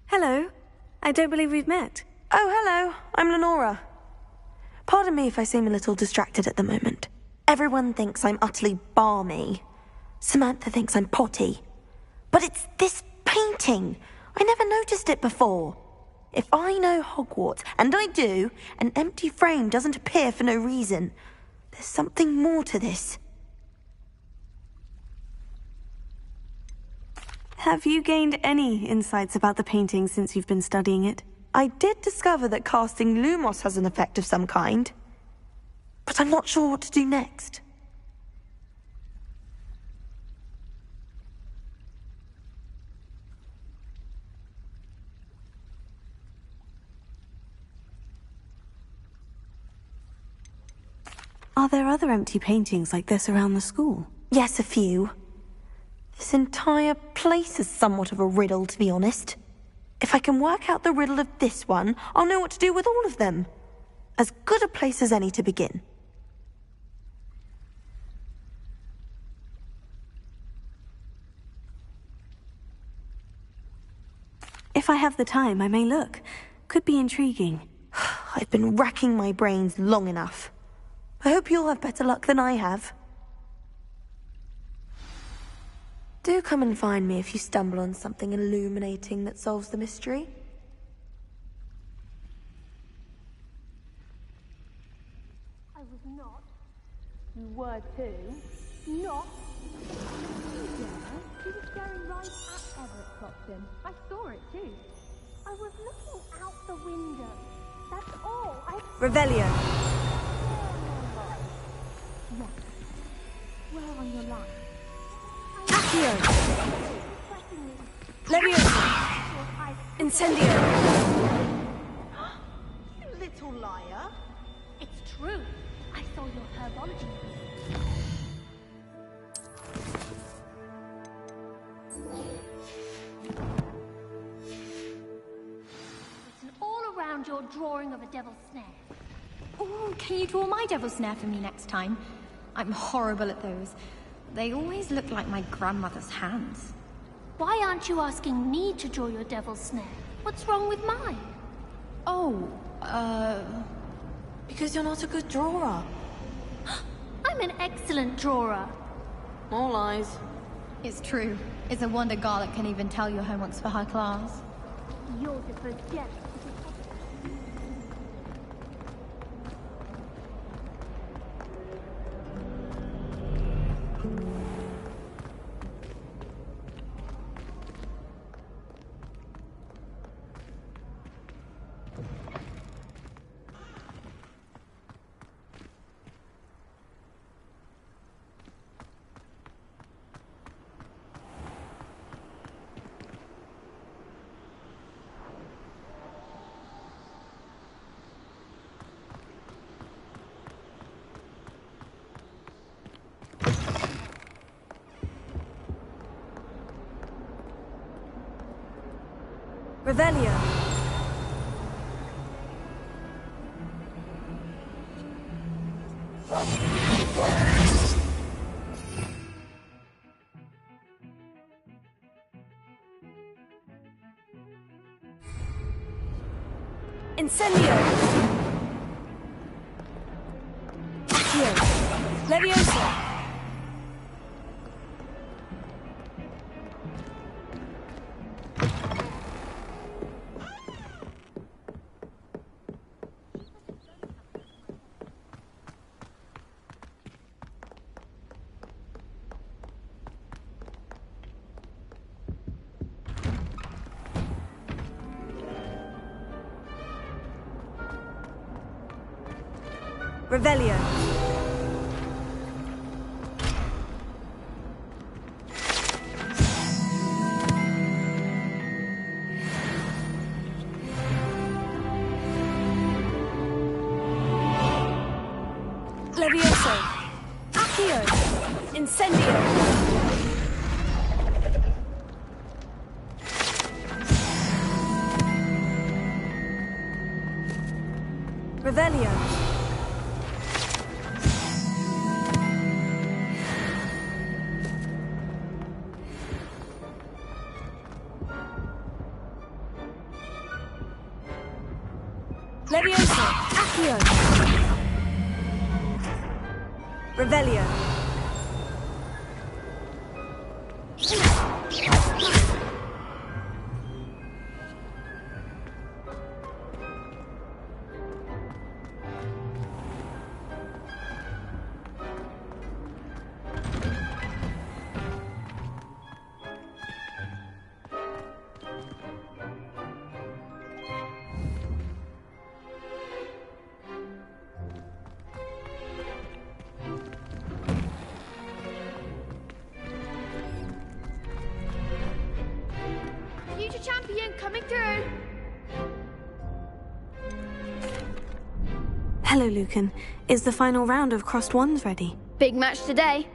Hello. I don't believe we've met. Oh, hello. I'm Lenora. Pardon me if I seem a little distracted at the moment. Everyone thinks I'm utterly balmy. Samantha thinks I'm potty. But it's this painting. I never noticed it before. If I know Hogwarts, and I do, an empty frame doesn't appear for no reason. There's something more to this. Have you gained any insights about the painting since you've been studying it? I did discover that casting Lumos has an effect of some kind. But I'm not sure what to do next. Are there other empty paintings like this around the school? Yes, a few. This entire place is somewhat of a riddle, to be honest. If I can work out the riddle of this one, I'll know what to do with all of them. As good a place as any to begin. If I have the time, I may look. Could be intriguing. I've been racking my brains long enough. I hope you'll have better luck than I have. Do come and find me if you stumble on something illuminating that solves the mystery. I was not. You were too. Not. Yeah, she was staring right at Everett Clopton. I saw it too. I was looking out the window. That's all. Revelio. Yes. Where on your line? Accio. Leviosa. Incendio. You little liar. It's true. I saw your Herbology. It's an all-around your drawing of a devil's snare. Oh, can you draw my devil's snare for me next time? I'm horrible at those. They always look like my grandmother's hands. Why aren't you asking me to draw your devil's snare? What's wrong with mine? Oh, Because you're not a good drawer. I'm an excellent drawer. All lies. it's true. It's a wonder Garlic can even tell your homework's for her class. You're the first jealous. Revelio. Incendio. Accio. Leviosa. Revelio. Levioso. Accio. Incendio. Revelio. Levioso. Accio. Revelio. Future champion coming through. Hello, Lucan. Is the final round of Crossed Wands ready? Big match today.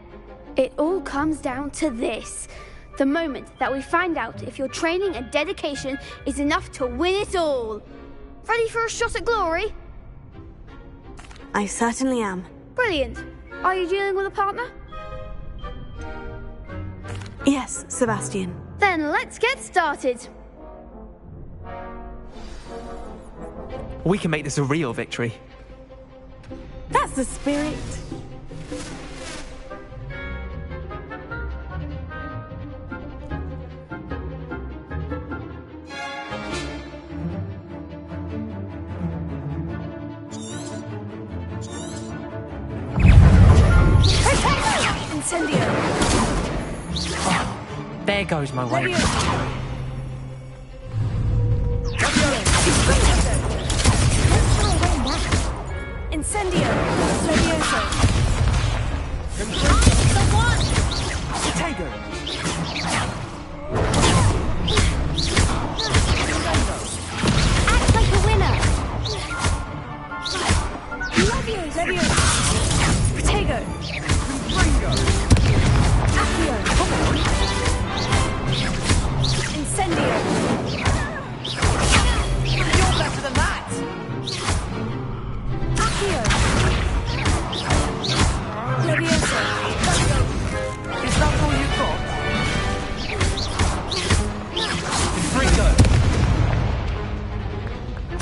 It all comes down to this. The moment that we find out if your training and dedication is enough to win it all. Ready for a shot at glory? I certainly am. Brilliant. Are you dealing with a partner? Yes, Sebastian. Then let's get started. We can make this a real victory. That's the spirit. Incendio. There goes my way. Incendio. Levioso. Potato. Act like a winner. Levioso. Protego. Accio. Incendio. You're better than that. Accio. Levioso. Is that all you've got? Ringo.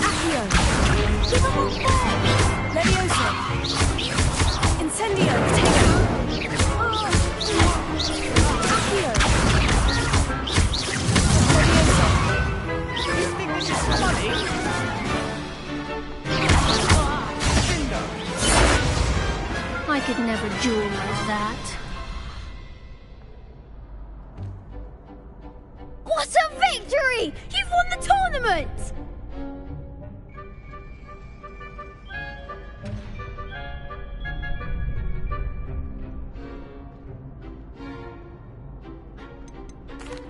Accio. Levioso. Incendio. Protego. Accio. Levioso. You think this is funny? I could never duel like that. What a victory! You've won the tournament!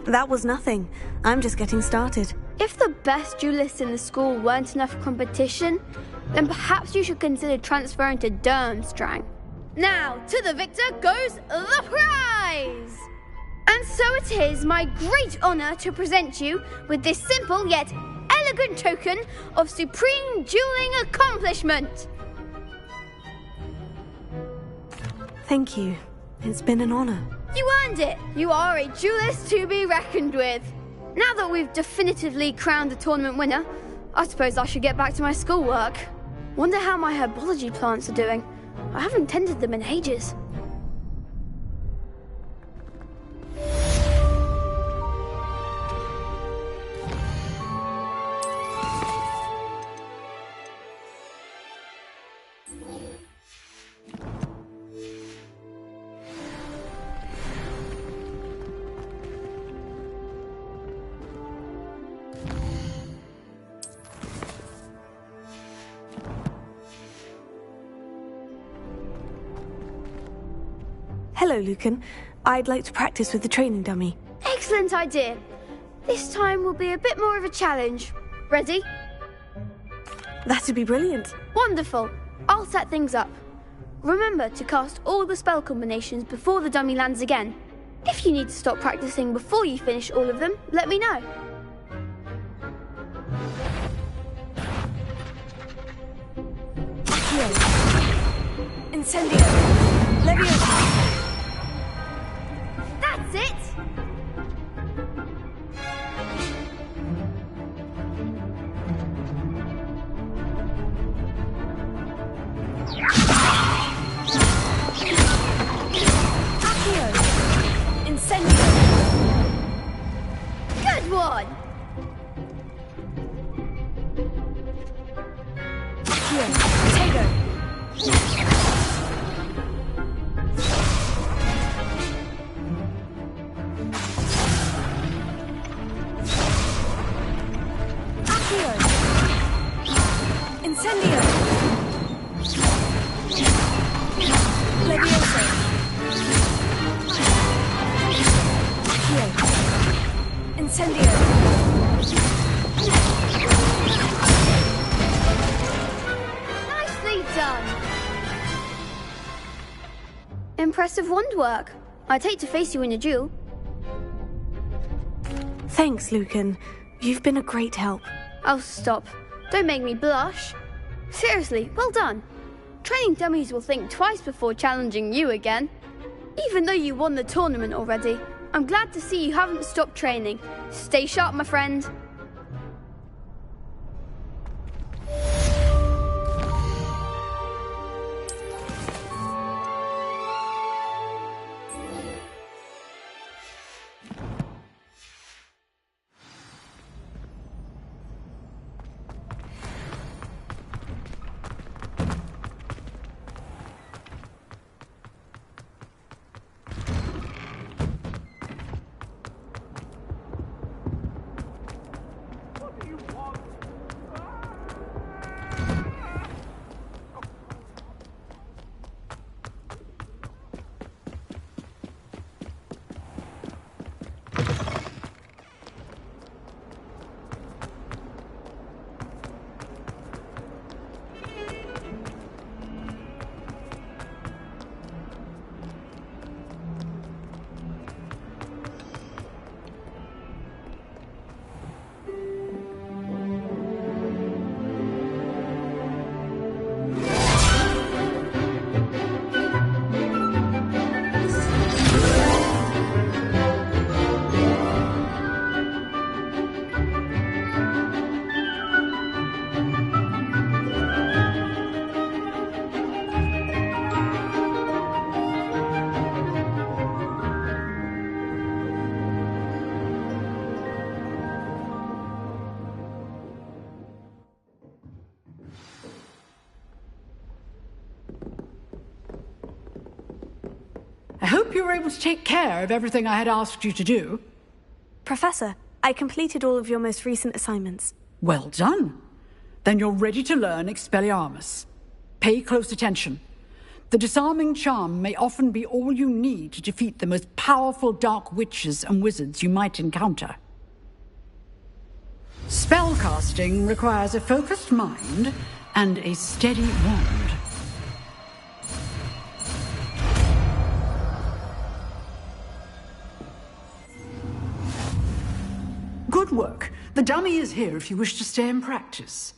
That was nothing. I'm just getting started. If the best duelists in the school weren't enough competition, then perhaps you should consider transferring to Durmstrang. Now, to the victor goes the prize! And so it is my great honor to present you with this simple yet elegant token of supreme dueling accomplishment. Thank you. It's been an honor. You earned it! You are a duelist to be reckoned with. Now that we've definitively crowned the tournament winner, I suppose I should get back to my schoolwork. Wonder how my herbology plants are doing. I haven't tended them in ages. Hello, Lucan. I'd like to practice with the training dummy. Excellent idea. This time will be a bit more of a challenge. Ready? That'd be brilliant. Wonderful. I'll set things up. Remember to cast all the spell combinations before the dummy lands again. If you need to stop practicing before you finish all of them, let me know. Incendio. Leviosa. That's it! Accio. Incendio. Good one! Accio. Tego. Accio. Incendio. Leviosa. Accio. Incendio. Nicely done! Impressive wand work. I'd hate to face you in a duel. Thanks, Lucan. You've been a great help. Oh, stop. Don't make me blush. Seriously, well done. Training dummies will think twice before challenging you again. Even though you won the tournament already, I'm glad to see you haven't stopped training. Stay sharp, my friend. I hope you were able to take care of everything I had asked you to do. Professor, I completed all of your most recent assignments. Well done. Then you're ready to learn Expelliarmus. Pay close attention. The disarming charm may often be all you need to defeat the most powerful dark witches and wizards you might encounter. Spellcasting requires a focused mind and a steady wand. Good work. The dummy is here if you wish to stay and practice.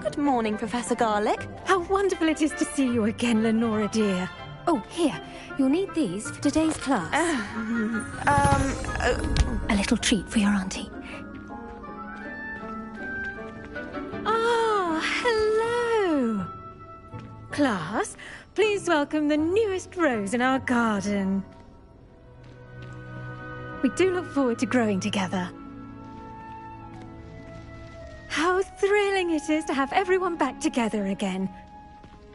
Good morning, Professor Garlic. How wonderful it is to see you again, Lenora dear. Oh, here. You'll need these for today's class. A little treat for your auntie. Ah, hello. Class, please welcome the newest rose in our garden. We do look forward to growing together. How thrilling it is to have everyone back together again.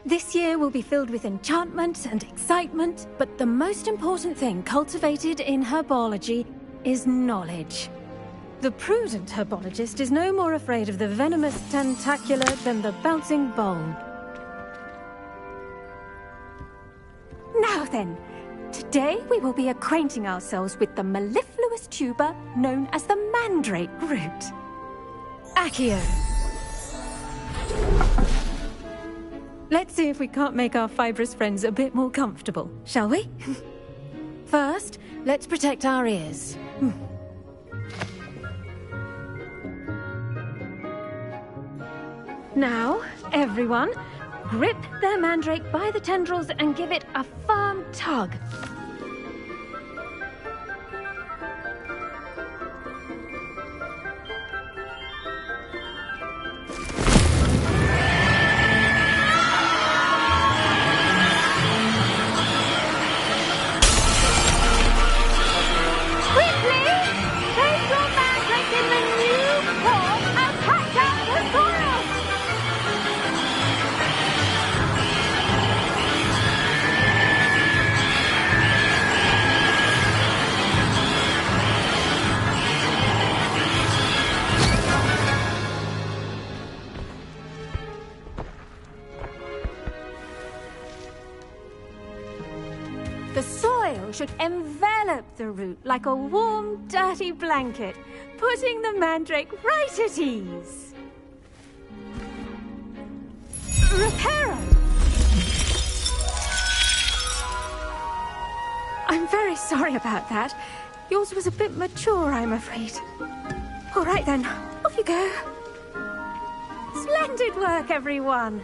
This year will be filled with enchantment and excitement, but the most important thing cultivated in herbology is knowledge. The prudent herbologist is no more afraid of the venomous tentacula than the bouncing bulb. Now then, today we will be acquainting ourselves with the mellifluous tuber known as the mandrake root. Accio. Let's see if we can't make our fibrous friends a bit more comfortable, shall we? First, let's protect our ears. Now, everyone, grip their mandrake by the tendrils and give it a firm tug. The soil should envelop the root like a warm, dirty blanket, putting the mandrake right at ease. Reparo! I'm very sorry about that. Yours was a bit mature, I'm afraid. All right then, off you go. Splendid work, everyone.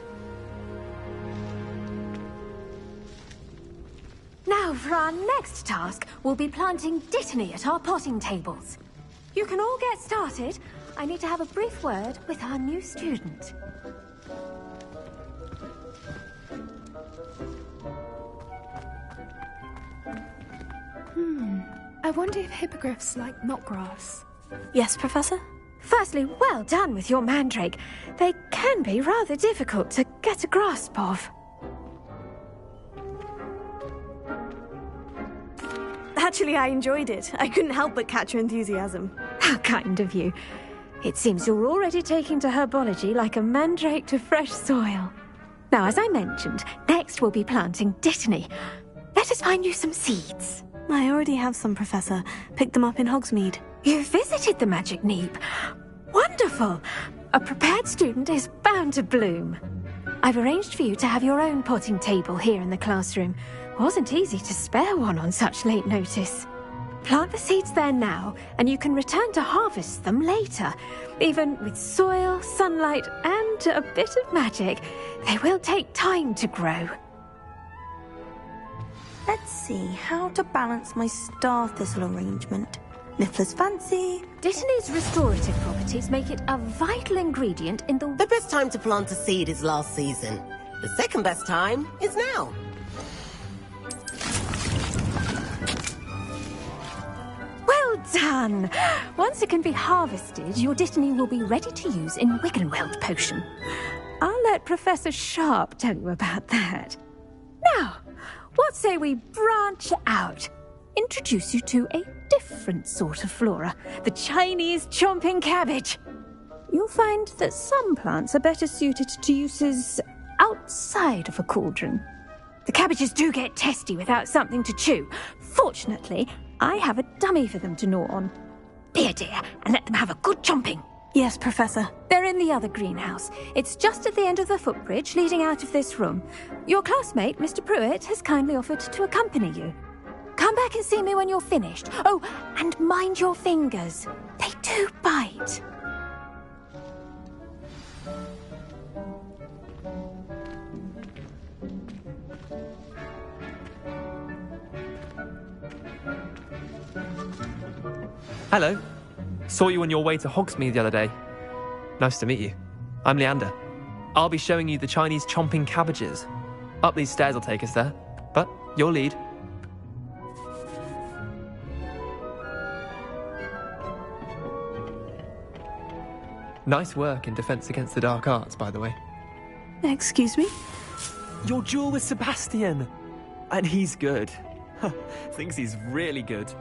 Now, for our next task, we'll be planting dittany at our potting tables. You can all get started. I need to have a brief word with our new student. I wonder if hippogriffs like knotgrass. Yes, Professor? Firstly, well done with your mandrake. They can be rather difficult to get a grasp of. Actually, I enjoyed it. I couldn't help but catch your enthusiasm. How kind of you. It seems you're already taking to herbology like a mandrake to fresh soil. Now, as I mentioned, next we'll be planting dittany. Let us find you some seeds. I already have some, Professor. Picked them up in Hogsmeade. You visited the Magic Neep. Wonderful! A prepared student is bound to bloom. I've arranged for you to have your own potting table here in the classroom. Wasn't easy to spare one on such late notice. Plant the seeds there now, and you can return to harvest them later. Even with soil, sunlight, and a bit of magic, they will take time to grow. Let's see how to balance my star thistle arrangement. Niffler's fancy. Dittany's restorative properties make it a vital ingredient in The best time to plant a seed is last season. The second best time is now. Well done! Once it can be harvested, your dittany will be ready to use in Wiggenweld potion. I'll let Professor Sharp tell you about that. Now, what say we branch out? Introduce you to a different sort of flora, the Chinese chomping cabbage. You'll find that some plants are better suited to uses outside of a cauldron. The cabbages do get testy without something to chew. Fortunately, I have a dummy for them to gnaw on. Here, dear, and let them have a good chomping. Yes, Professor. They're in the other greenhouse. It's just at the end of the footbridge leading out of this room. Your classmate, Mr. Pruitt, has kindly offered to accompany you. Come back and see me when you're finished. Oh, and mind your fingers. They do bite. Hello. Saw you on your way to Hogsmeade the other day. Nice to meet you. I'm Leander. I'll be showing you the Chinese chomping cabbages. Up these stairs will take us there, but your lead. Nice work in Defense Against the Dark Arts, by the way. Excuse me? Your duel with Sebastian! And he's good. Thinks he's really good.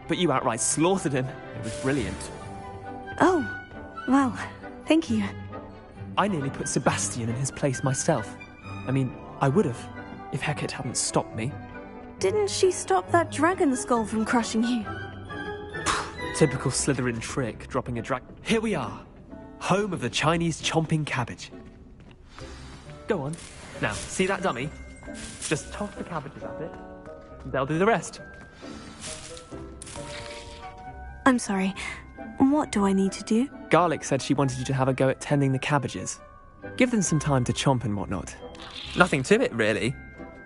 But you outright slaughtered him. It was brilliant. Oh, well, thank you. I nearly put Sebastian in his place myself. I mean, I would have, if Hecate hadn't stopped me. Didn't she stop that dragon skull from crushing you? Typical Slytherin trick, dropping a drag. Here we are, home of the Chinese chomping cabbage. Go on. Now, see that dummy? Just toss the cabbages at it. They'll do the rest. I'm sorry. What do I need to do? Garlic said she wanted you to have a go at tending the cabbages. Give them some time to chomp and whatnot. Nothing to it, really.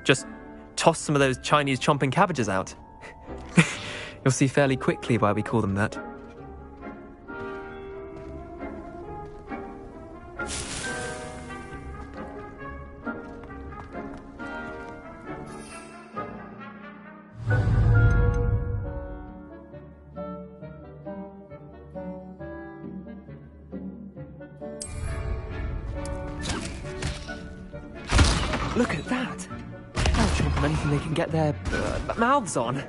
Just toss some of those Chinese chomping cabbages out. You'll see fairly quickly why we call them that. Look at that! They'll chomp on anything they can get their mouths on.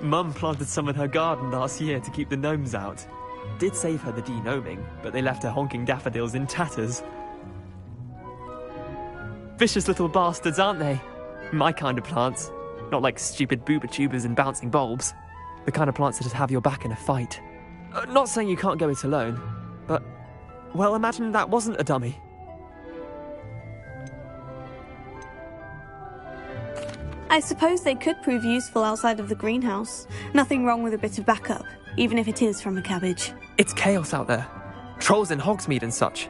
Mum planted some in her garden last year to keep the gnomes out. Did save her the de-gnoming, but they left her honking daffodils in tatters. Vicious little bastards, aren't they? My kind of plants. Not like stupid booba tubers and bouncing bulbs. The kind of plants that just have your back in a fight. Not saying you can't go it alone, but... well, imagine that wasn't a dummy. I suppose they could prove useful outside of the greenhouse. Nothing wrong with a bit of backup, even if it is from a cabbage. It's chaos out there. Trolls in Hogsmeade and such.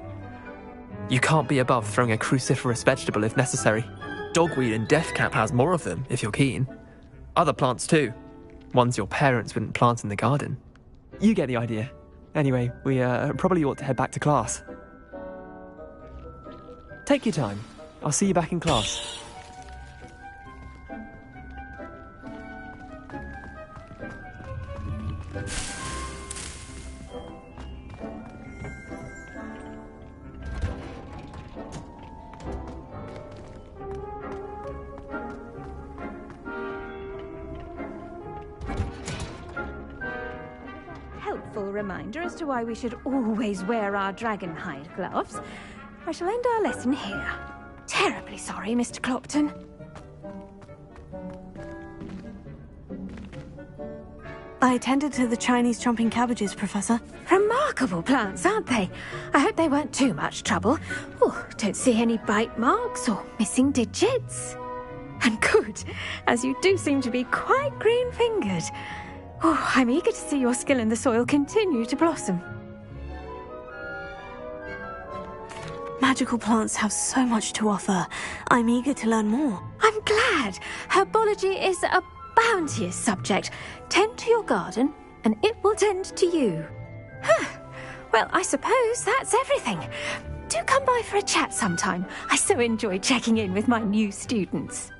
You can't be above throwing a cruciferous vegetable if necessary. Dogweed and deathcap has more of them, if you're keen. Other plants too. Ones your parents wouldn't plant in the garden. You get the idea. Anyway, we probably ought to head back to class. Take your time. I'll see you back in class. Helpful reminder as to why we should always wear our dragon hide gloves. I shall end our lesson here. Terribly sorry, Mr. Clopton. I attended to the Chinese chomping cabbages, Professor. Remarkable plants, aren't they? I hope they weren't too much trouble. Oh, don't see any bite marks or missing digits. And good, as you do seem to be quite green-fingered. Oh, I'm eager to see your skill in the soil continue to blossom. Magical plants have so much to offer. I'm eager to learn more. I'm glad. Herbology is a bounteous subject. Tend to your garden, and it will tend to you. Well, I suppose that's everything. Do come by for a chat sometime. I so enjoy checking in with my new students.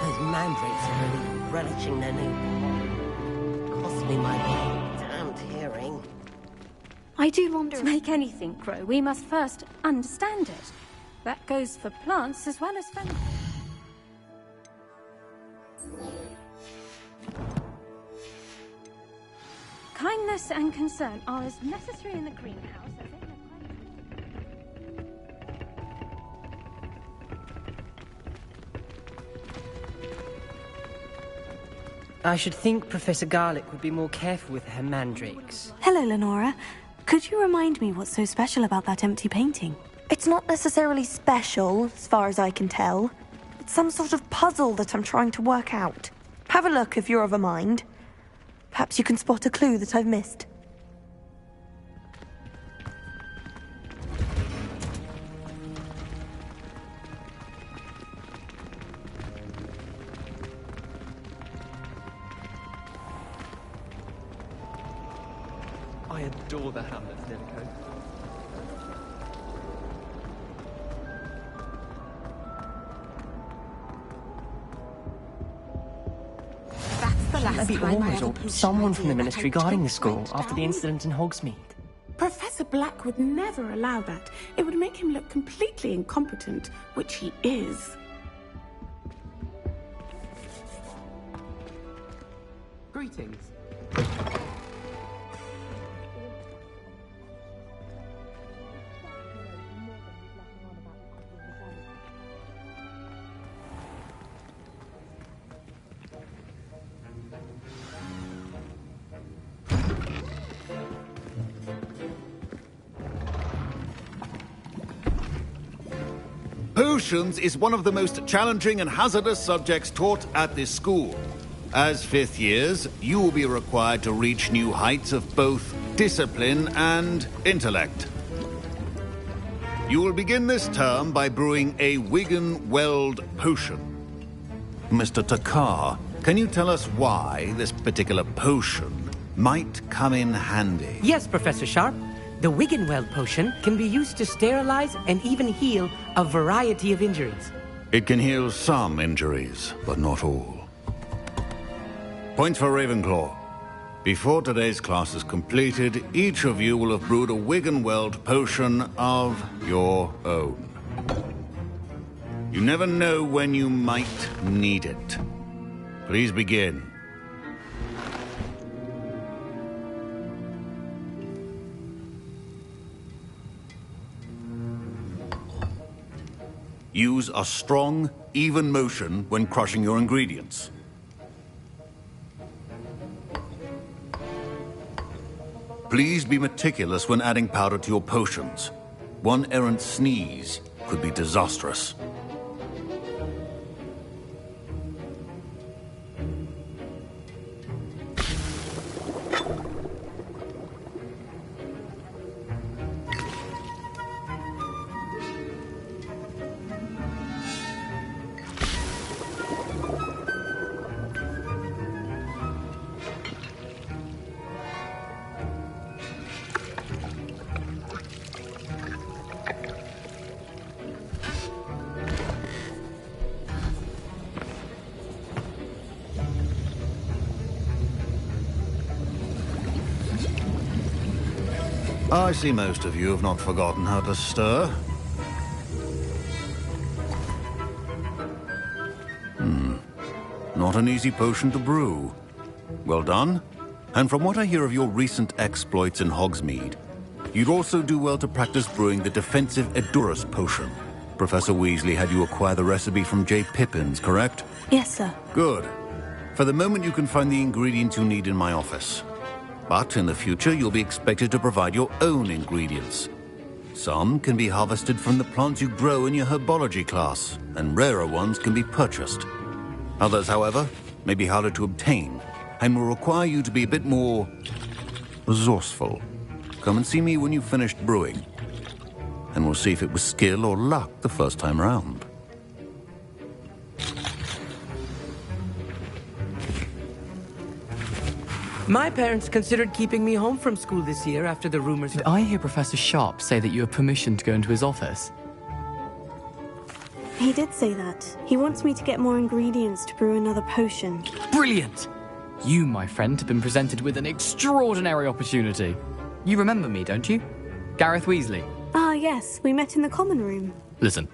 Those mandrakes are really relishing their new... cost me my damned hearing. I do wonder, to make anything grow, we must first understand it. That goes for plants as well as for... Kindness and concern are as necessary in the greenhouse as in the... I should think Professor Garlick would be more careful with her mandrakes. Hello, Lenora. Could you remind me what's so special about that empty painting? It's not necessarily special, as far as I can tell. It's some sort of puzzle that I'm trying to work out. Have a look if you're of a mind. Perhaps you can spot a clue that I've missed. I adore the Hamlet's dinner coat. There'd be always or someone from the Ministry guarding the school after the incident in Hogsmeade. Professor Black would never allow that. It would make him look completely incompetent, which he is. Greetings. Potions is one of the most challenging and hazardous subjects taught at this school. As fifth years, you will be required to reach new heights of both discipline and intellect. You will begin this term by brewing a Wiggenweld potion. Mr. Takar, can you tell us why this particular potion might come in handy? Yes, Professor Sharp. The Wiggenweld potion can be used to sterilize and even heal a variety of injuries. It can heal some injuries, but not all. Points for Ravenclaw. Before today's class is completed, each of you will have brewed a Wiggenweld potion of your own. You never know when you might need it. Please begin. Use a strong, even motion when crushing your ingredients. Please be meticulous when adding powder to your potions. One errant sneeze could be disastrous. I see most of you have not forgotten how to stir. Not an easy potion to brew. Well done. And from what I hear of your recent exploits in Hogsmeade, you'd also do well to practice brewing the defensive Edurus potion. Professor Weasley had you acquire the recipe from J. Pippins, correct? Yes, sir. Good. For the moment, you can find the ingredients you need in my office. But in the future, you'll be expected to provide your own ingredients. Some can be harvested from the plants you grow in your Herbology class, and rarer ones can be purchased. Others, however, may be harder to obtain, and will require you to be a bit more resourceful. Come and see me when you've finished brewing, and we'll see if it was skill or luck the first time round. My parents considered keeping me home from school this year after the rumors... Did I hear Professor Sharp say that you have permission to go into his office? He did say that. He wants me to get more ingredients to brew another potion. Brilliant! You, my friend, have been presented with an extraordinary opportunity. You remember me, don't you? Gareth Weasley. Ah, yes. We met in the common room. Listen,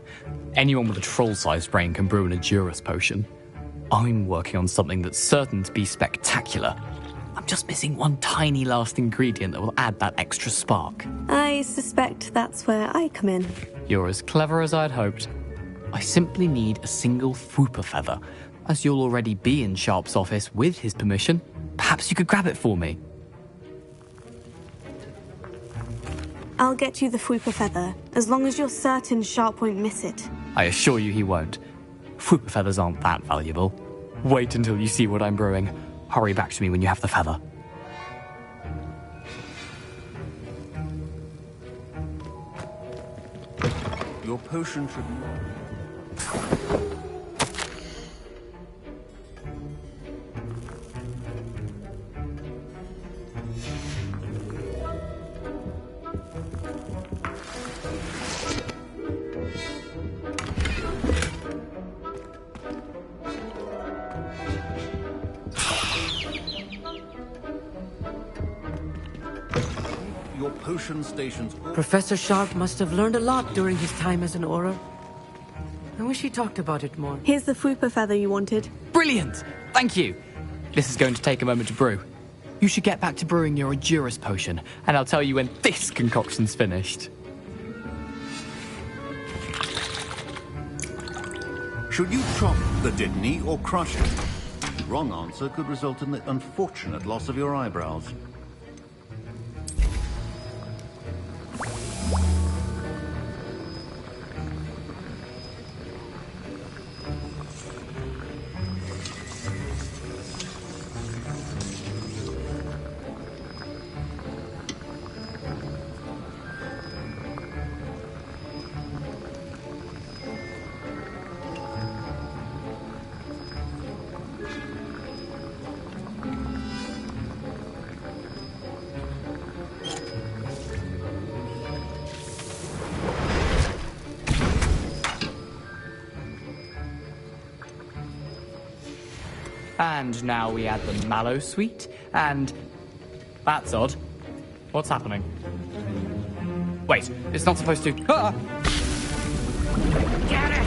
anyone with a troll-sized brain can brew an Edurus potion. I'm working on something that's certain to be spectacular. I'm just missing one tiny last ingredient that will add that extra spark. I suspect that's where I come in. You're as clever as I'd hoped. I simply need a single Fwooper feather. As you'll already be in Sharp's office with his permission, perhaps you could grab it for me. I'll get you the Fwooper feather, as long as you're certain Sharp won't miss it. I assure you he won't. Fwooper feathers aren't that valuable. Wait until you see what I'm brewing. Hurry back to me when you have the feather. Your potion should... potion stations... Professor Sharp must have learned a lot during his time as an Auror. I wish he talked about it more. Here's the Fwooper feather you wanted. Brilliant! Thank you. This is going to take a moment to brew. You should get back to brewing your Edurus potion, and I'll tell you when this concoction's finished. Should you chop the Didney or crush it? The wrong answer could result in the unfortunate loss of your eyebrows. And now we add the mallow sweet, and... That's odd. What's happening? Wait, it's not supposed to... Ah! Get it!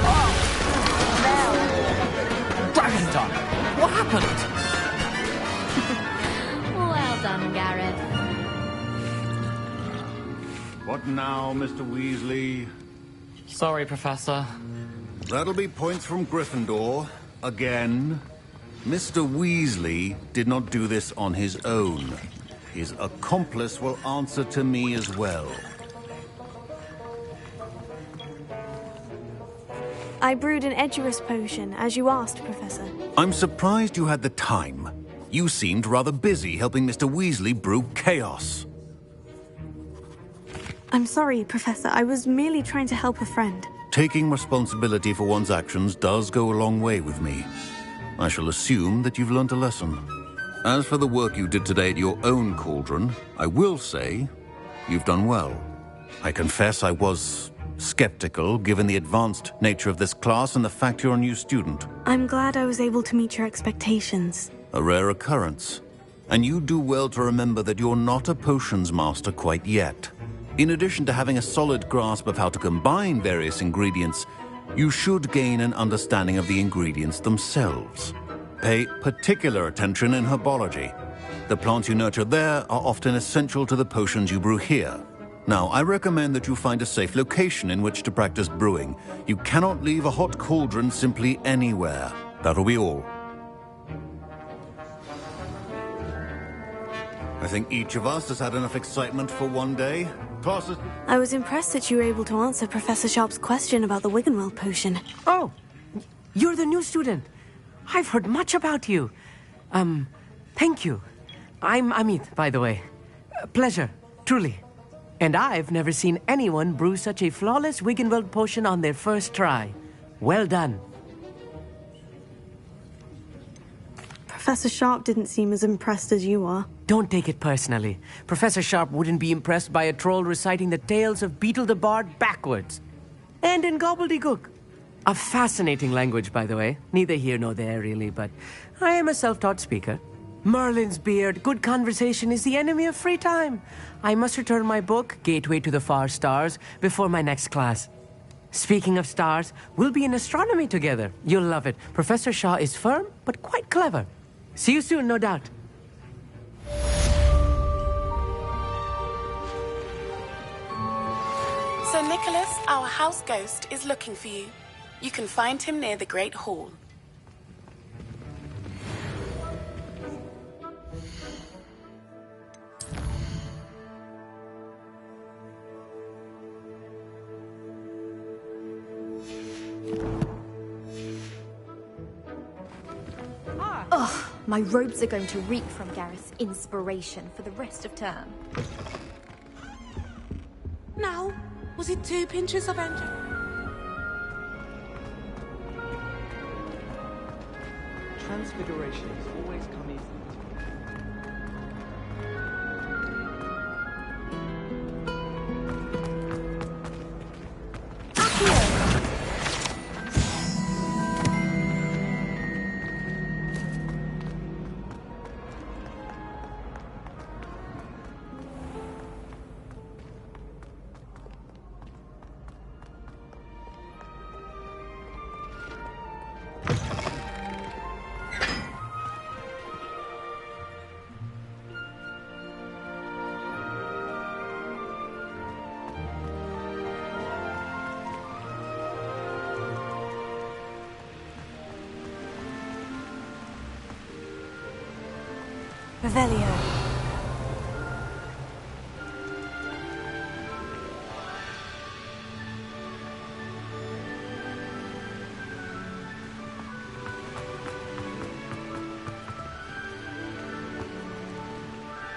Oh! Dragon tongue! What happened? Well done, Gareth. What now, Mr. Weasley? Sorry, Professor. That'll be points from Gryffindor. Again. Mr. Weasley did not do this on his own. His accomplice will answer to me as well. I brewed an Edurus potion, as you asked, Professor. I'm surprised you had the time. You seemed rather busy helping Mr. Weasley brew chaos. I'm sorry, Professor. I was merely trying to help a friend. Taking responsibility for one's actions does go a long way with me. I shall assume that you've learnt a lesson. As for the work you did today at your own cauldron, I will say you've done well. I confess I was skeptical, given the advanced nature of this class and the fact you're a new student. I'm glad I was able to meet your expectations. A rare occurrence. And you do well to remember that you're not a potions master quite yet. In addition to having a solid grasp of how to combine various ingredients, you should gain an understanding of the ingredients themselves. Pay particular attention in herbology. The plants you nurture there are often essential to the potions you brew here. Now, I recommend that you find a safe location in which to practice brewing. You cannot leave a hot cauldron simply anywhere. That'll be all. I think each of us has had enough excitement for one day. Classes... I was impressed that you were able to answer Professor Sharp's question about the Wiggenweld potion. Oh, you're the new student. I've heard much about you. Thank you. I'm Amit, by the way. Pleasure, truly. And I've never seen anyone brew such a flawless Wiggenweld potion on their first try. Well done. Professor Sharp didn't seem as impressed as you are. Don't take it personally. Professor Sharp wouldn't be impressed by a troll reciting the tales of Beetle the Bard backwards. And in gobbledygook. A fascinating language, by the way. Neither here nor there, really, but I am a self-taught speaker. Merlin's beard, good conversation is the enemy of free time. I must return my book, Gateway to the Far Stars, before my next class. Speaking of stars, we'll be in astronomy together. You'll love it. Professor Shaw is firm, but quite clever. See you soon, no doubt. Sir Nicholas, our house ghost, is looking for you. You can find him near the Great Hall. Ugh, my robes are going to reek from Gareth's inspiration for the rest of term. Now, was it 2 pinches of engine? Transfiguration has always come easy. Revelio.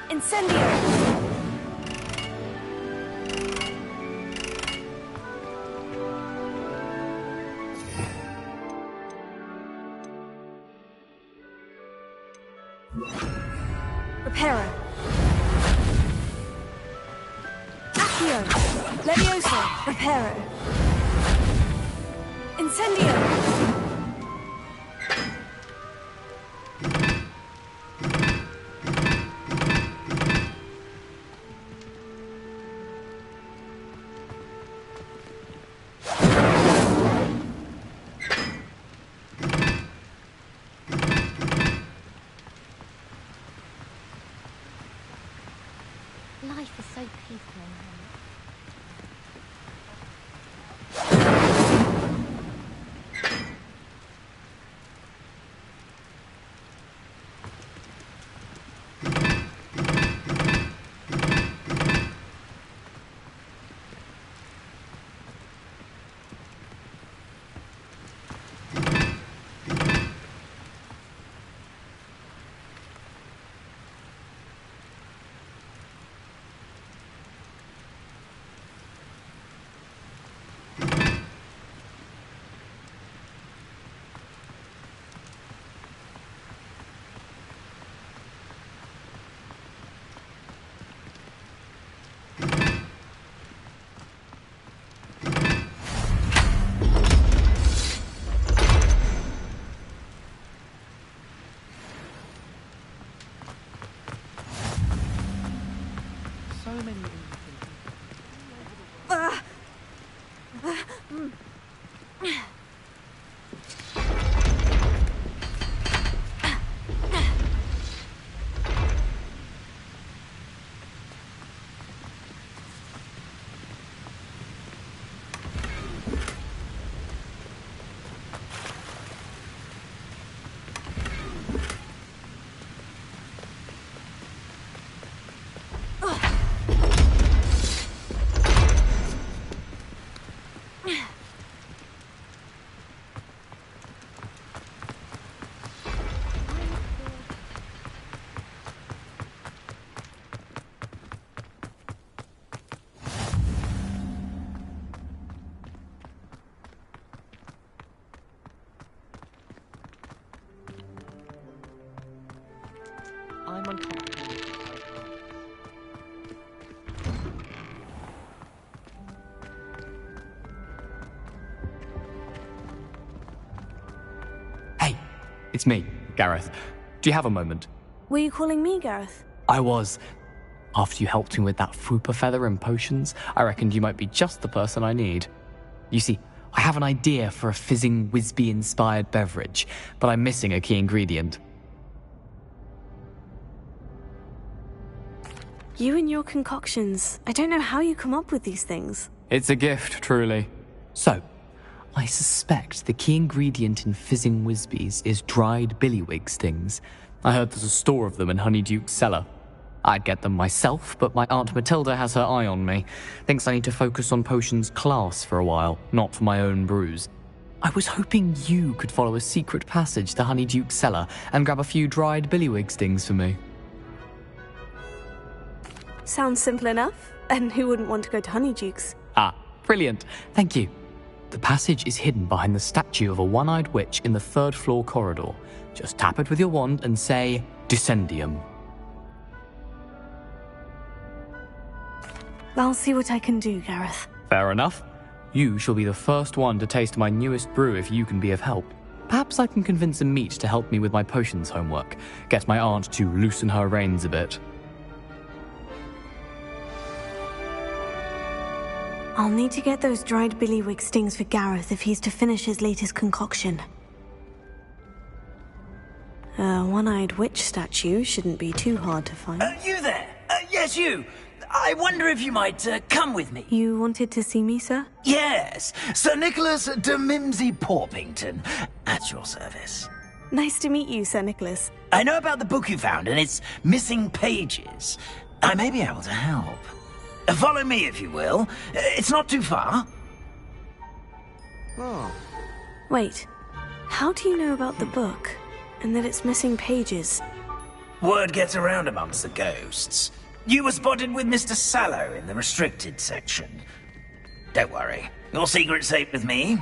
Incendio. Reparo. Accio. Levioso. Reparo. Incendio. Life is so peaceful. I'm uncomfortable. Hey, it's me, Gareth. Do you have a moment? Were you calling me, Gareth? I was. After you helped me with that Fupa feather and potions, I reckoned you might be just the person I need. You see, I have an idea for a fizzing Whizbee-inspired beverage, but I'm missing a key ingredient. You and your concoctions. I don't know how you come up with these things. It's a gift, truly. So, I suspect the key ingredient in fizzing Whizbees is dried billywig stings. I heard there's a store of them in Honeyduke's cellar. I'd get them myself, but my Aunt Matilda has her eye on me. Thinks I need to focus on potions class for a while, not for my own brews. I was hoping you could follow a secret passage to Honeyduke's cellar and grab a few dried billywig stings for me. Sounds simple enough. And who wouldn't want to go to Honeyduke's? Ah, brilliant. Thank you. The passage is hidden behind the statue of a one-eyed witch in the third-floor corridor. Just tap it with your wand and say, Descendium. I'll see what I can do, Gareth. Fair enough. You shall be the first one to taste my newest brew if you can be of help. Perhaps I can convince a meat to help me with my potions homework. Get my aunt to loosen her reins a bit. I'll need to get those dried billywig stings for Gareth if he's to finish his latest concoction. A one-eyed witch statue shouldn't be too hard to find. You there? Yes, you. I wonder if you might come with me. You wanted to see me, sir? Yes, Sir Nicholas de Mimsy Porpington, at your service. Nice to meet you, Sir Nicholas. I know about the book you found and its missing pages. I may be able to help. Follow me, if you will. It's not too far. Oh. Wait, how do you know about the book? And that it's missing pages? Word gets around amongst the ghosts. You were spotted with Mr. Sallow in the restricted section. Don't worry, your secret's safe with me.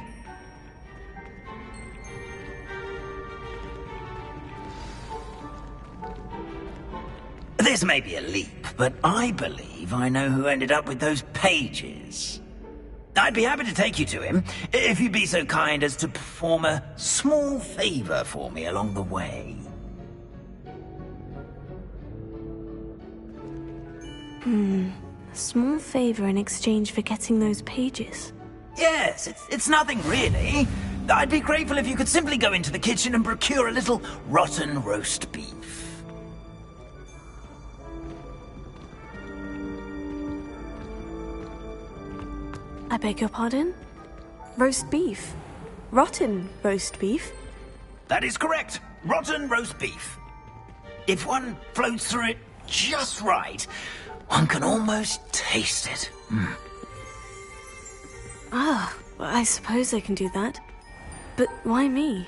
This may be a leap, but I believe I know who ended up with those pages. I'd be happy to take you to him, if you'd be so kind as to perform a small favor for me along the way. A small favor in exchange for getting those pages. Yes, it's nothing really. I'd be grateful if you could simply go into the kitchen and procure a little rotten roast beef. I beg your pardon? Roast beef? Rotten roast beef? That is correct. Rotten roast beef. If one floats through it just right, one can almost taste it. Ah, well, I suppose I can do that. But why me?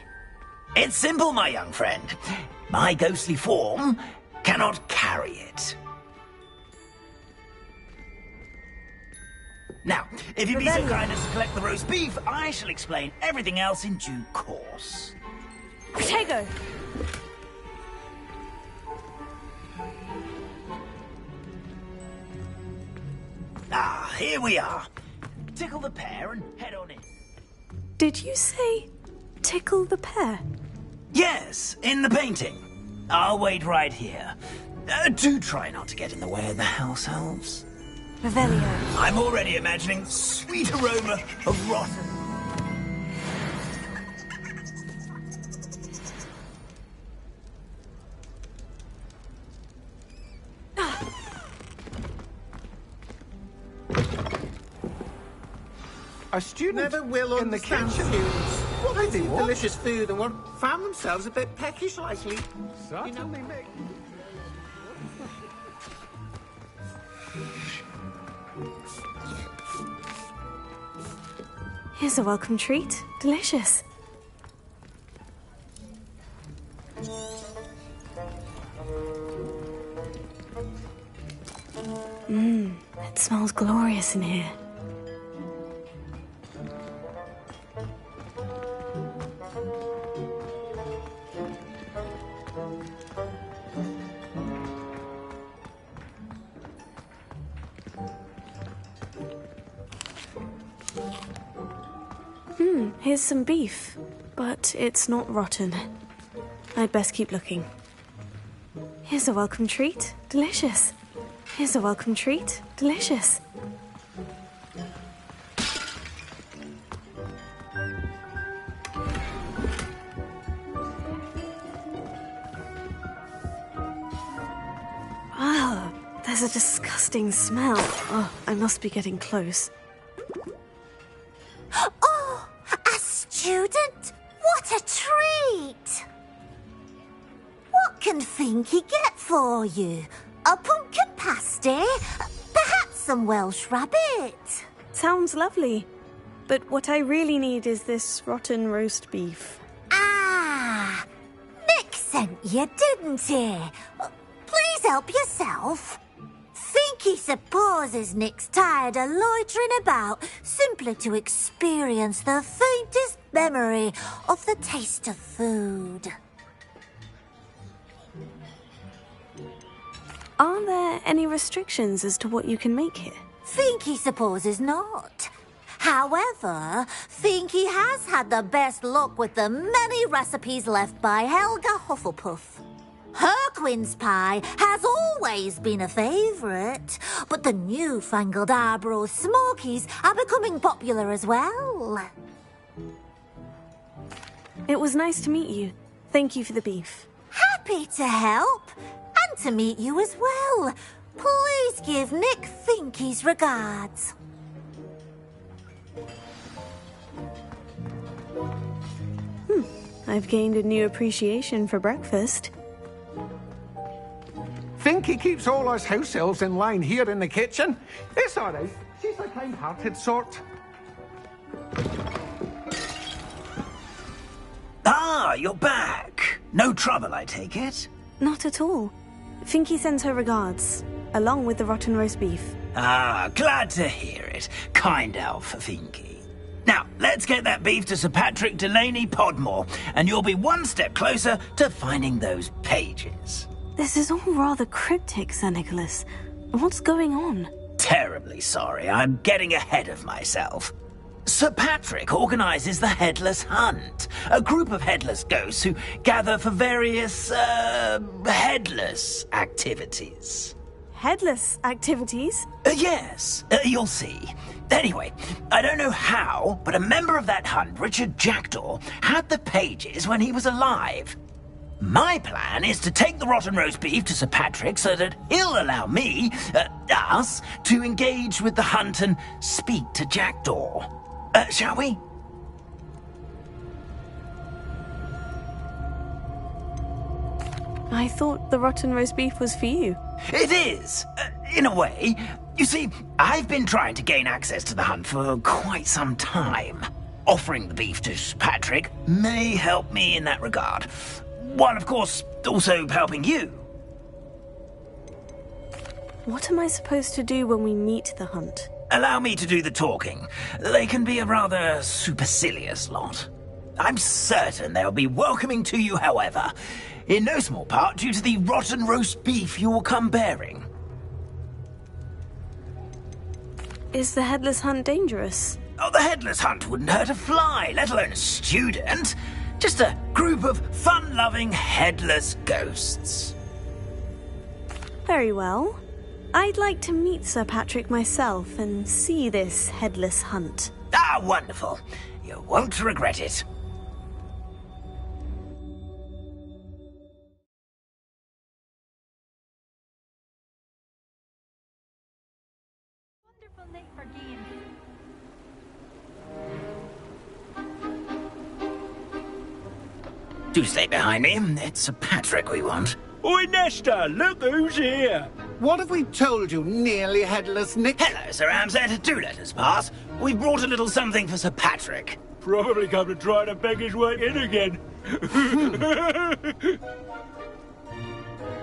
It's simple, my young friend. My ghostly form cannot carry it. Now, if you'd be so kind as to collect the roast beef, I shall explain everything else in due course. Protego! Ah, here we are. Tickle the pear and head on in. Did you say tickle the pear? Yes, in the painting. I'll wait right here. Do try not to get in the way of the house elves. Revelio. I'm already imagining the sweet aroma of rotten. A student never will in the kitchen. Students. What they do delicious food and what found themselves a bit peckish lately. Certainly make. Here's a welcome treat. Delicious. It smells glorious in here. Here's some beef, but it's not rotten. I'd best keep looking. Here's a welcome treat. Delicious. Here's a welcome treat. Delicious. Ah, there's a disgusting smell. Oh, I must be getting close. Oh, a student? What a treat! What can Finky get for you? A pumpkin pasty? Perhaps some Welsh rabbit? Sounds lovely. But what I really need is this rotten roast beef. Ah, Nick sent you, didn't he? Please help yourself. Finky supposes Nick's tired of loitering about simply to experience the faintest memory of the taste of food. Are there any restrictions as to what you can make here? Finky supposes not. However, Finky has had the best luck with the many recipes left by Helga Hufflepuff. Her quince pie has always been a favourite, but the newfangled Arborough Smokies are becoming popular as well. It was nice to meet you. Thank you for the beef. Happy to help, and to meet you as well. Please give Nick Finky's regards. I've gained a new appreciation for breakfast. Finky keeps all us house elves in line here in the kitchen. It's all right. She's a kind-hearted sort. Ah, you're back. No trouble, I take it? Not at all. Finky sends her regards, along with the rotten roast beef. Ah, glad to hear it. Kind elf, Finky. Now, let's get that beef to Sir Patrick Delaney Podmore, and you'll be one step closer to finding those pages. This is all rather cryptic, Sir Nicholas. What's going on? Terribly sorry, I'm getting ahead of myself. Sir Patrick organises the Headless Hunt, a group of headless ghosts who gather for various, headless activities. Headless activities? Yes, you'll see. Anyway, I don't know how, but a member of that hunt, Richard Jackdaw, had the pages when he was alive. My plan is to take the rotten roast beef to Sir Patrick so that he'll allow me, us, to engage with the hunt and speak to Jackdaw. Shall we? I thought the rotten roast beef was for you. It is, in a way. You see, I've been trying to gain access to the hunt for quite some time. Offering the beef to Sir Patrick may help me in that regard. While, of course, also helping you. What am I supposed to do when we meet the hunt? Allow me to do the talking. They can be a rather supercilious lot. I'm certain they'll be welcoming to you, however, in no small part due to the rotten roast beef you will come bearing. Is the Headless Hunt dangerous? Oh, the Headless Hunt wouldn't hurt a fly, let alone a student. Just a group of fun-loving headless ghosts. Very well. I'd like to meet Sir Patrick myself and see this Headless Hunt. Ah, wonderful. You won't regret it. Do stay behind me. It's Sir Patrick we want. Oi, Nesta, look who's here. What have we told you, nearly headless Nick? Hello, Sir Ramsed. Do let us pass. We've brought a little something for Sir Patrick. Probably come to try to beg his way in again.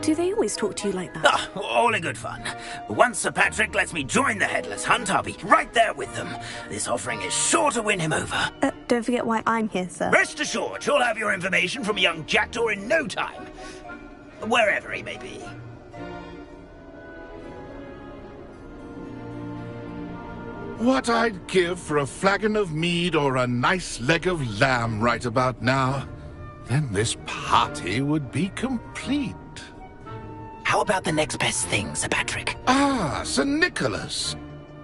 Do they always talk to you like that? Ah, all in good fun. Once Sir Patrick lets me join the Headless Hunt, I'll be right there with them. This offering is sure to win him over. Don't forget why I'm here, sir. Rest assured, you'll have your information from young Jackdaw in no time. Wherever he may be. What I'd give for a flagon of mead or a nice leg of lamb right about now. Then this party would be complete. How about the next best thing, Sir Patrick? Ah, Sir Nicholas.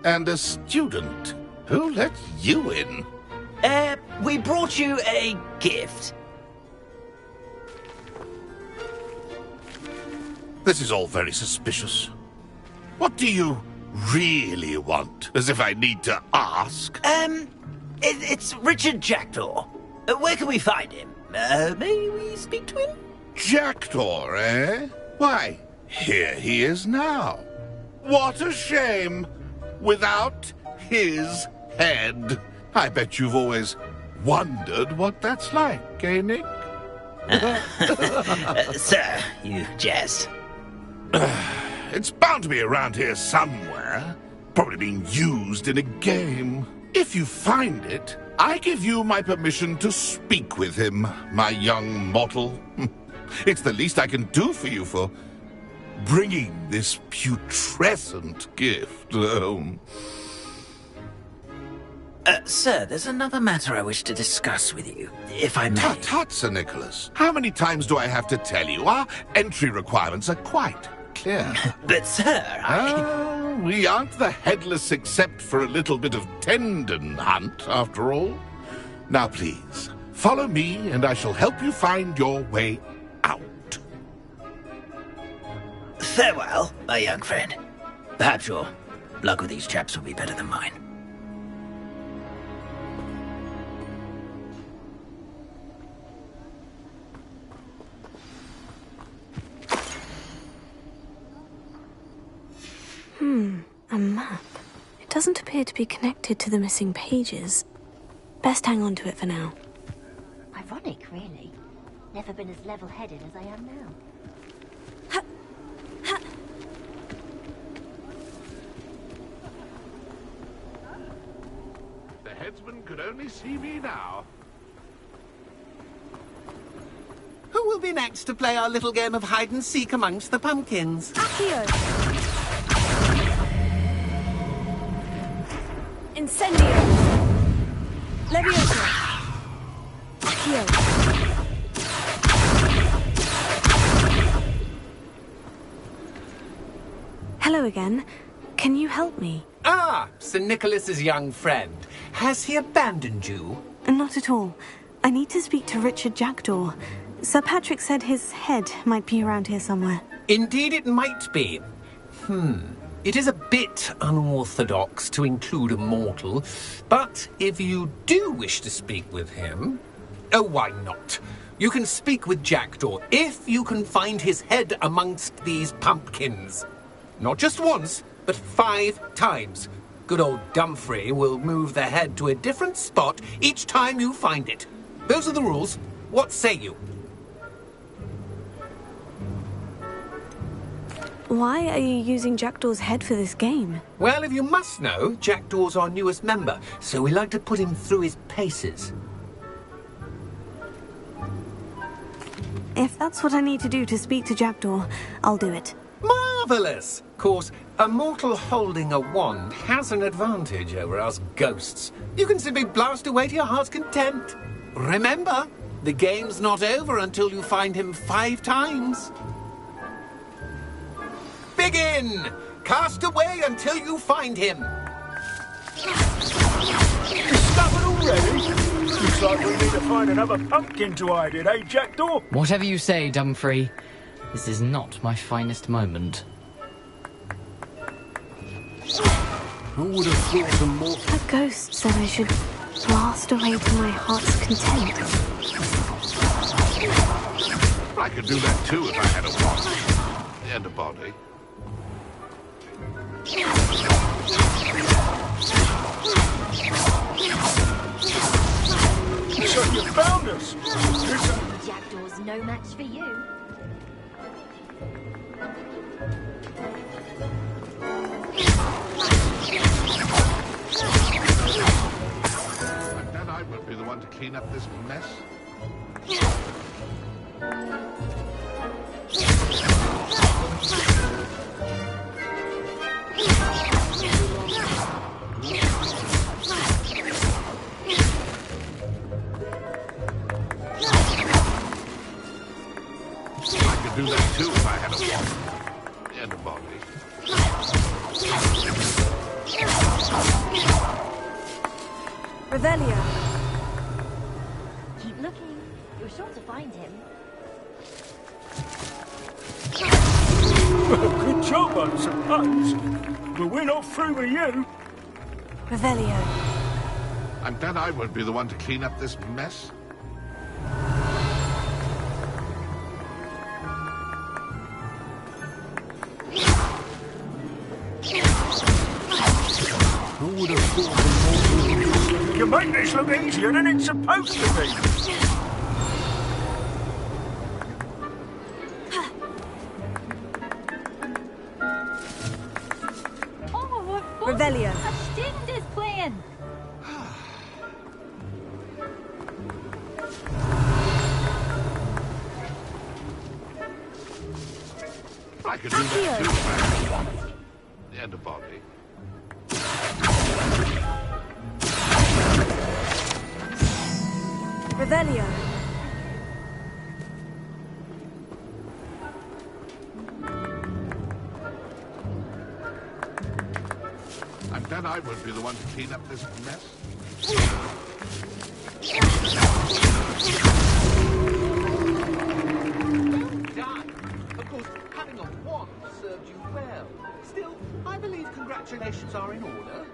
And a student. Who let you in? We brought you a gift. This is all very suspicious. What do you really want? As if I need to ask. It's Richard Jackdaw. Where can we find him? May we speak to him? Jackdaw, eh? Why, here he is now. What a shame. Without his head. I bet you've always wondered what that's like, eh, Nick? Sir, you jest. It's bound to be around here somewhere. Probably being used in a game. If you find it, I give you my permission to speak with him, my young mortal. It's the least I can do for you for bringing this putrescent gift home. Sir, there's another matter I wish to discuss with you, if I may. Tut, tut, Sir Nicholas. How many times do I have to tell you? Our entry requirements are quite clear. But, sir, we aren't the headless except for a little bit of tendon hunt, after all. Now, please, follow me, and I shall help you find your way out. Farewell, my young friend. Perhaps your luck with these chaps will be better than mine. doesn't appear to be connected to the missing pages. Best hang on to it for now. Ironic, really. Never been as level-headed as I am now. The headsman could only see me now. Who will be next to play our little game of hide-and-seek amongst the pumpkins? Accio! Incendio! Leviosa! Accio! Hello again. Can you help me? Ah, Sir Nicholas's young friend. Has he abandoned you? Not at all. I need to speak to Richard Jackdaw. Sir Patrick said his head might be around here somewhere. Indeed it might be. It is a bit unorthodox to include a mortal, but if you do wish to speak with him... Oh, why not? You can speak with Jackdaw if you can find his head amongst these pumpkins. Not just once, but 5 times. Good old Dumfrey will move the head to a different spot each time you find it. Those are the rules. What say you? Why are you using Jackdaw's head for this game? Well, if you must know, Jackdaw's our newest member, so we like to put him through his paces. If that's what I need to do to speak to Jackdaw, I'll do it. Marvellous! Of course, a mortal holding a wand has an advantage over us ghosts. You can simply blast away to your heart's content. Remember, the game's not over until you find him 5 times. Begin! Cast away until you find him. Stubborn already? Looks like we need to find another pumpkin to hide in, eh, Jackdaw? Whatever you say, Dumfrey. This is not my finest moment. Who would have thought the mortal... The ghost said I should blast away to my heart's content. I could do that too if I had a wand and a body. So you found us! Jackdaw's no match for you. And then I will be the one to clean up this mess. I could do that too if I had a wand and a body. Revelio. Keep looking. You're sure to find him. Good job, I suppose. But we're not through with you. Revelio. And then I won't be the one to clean up this mess. Who would have thought the mortal... You make this look easier than it's supposed to be. Revelio. A student is playing. I could do that too if I had a wand and a body. Revelio. And then I won't be the one to clean up this mess. Done. Of course, having a wand served you well. Still, I believe congratulations are in order.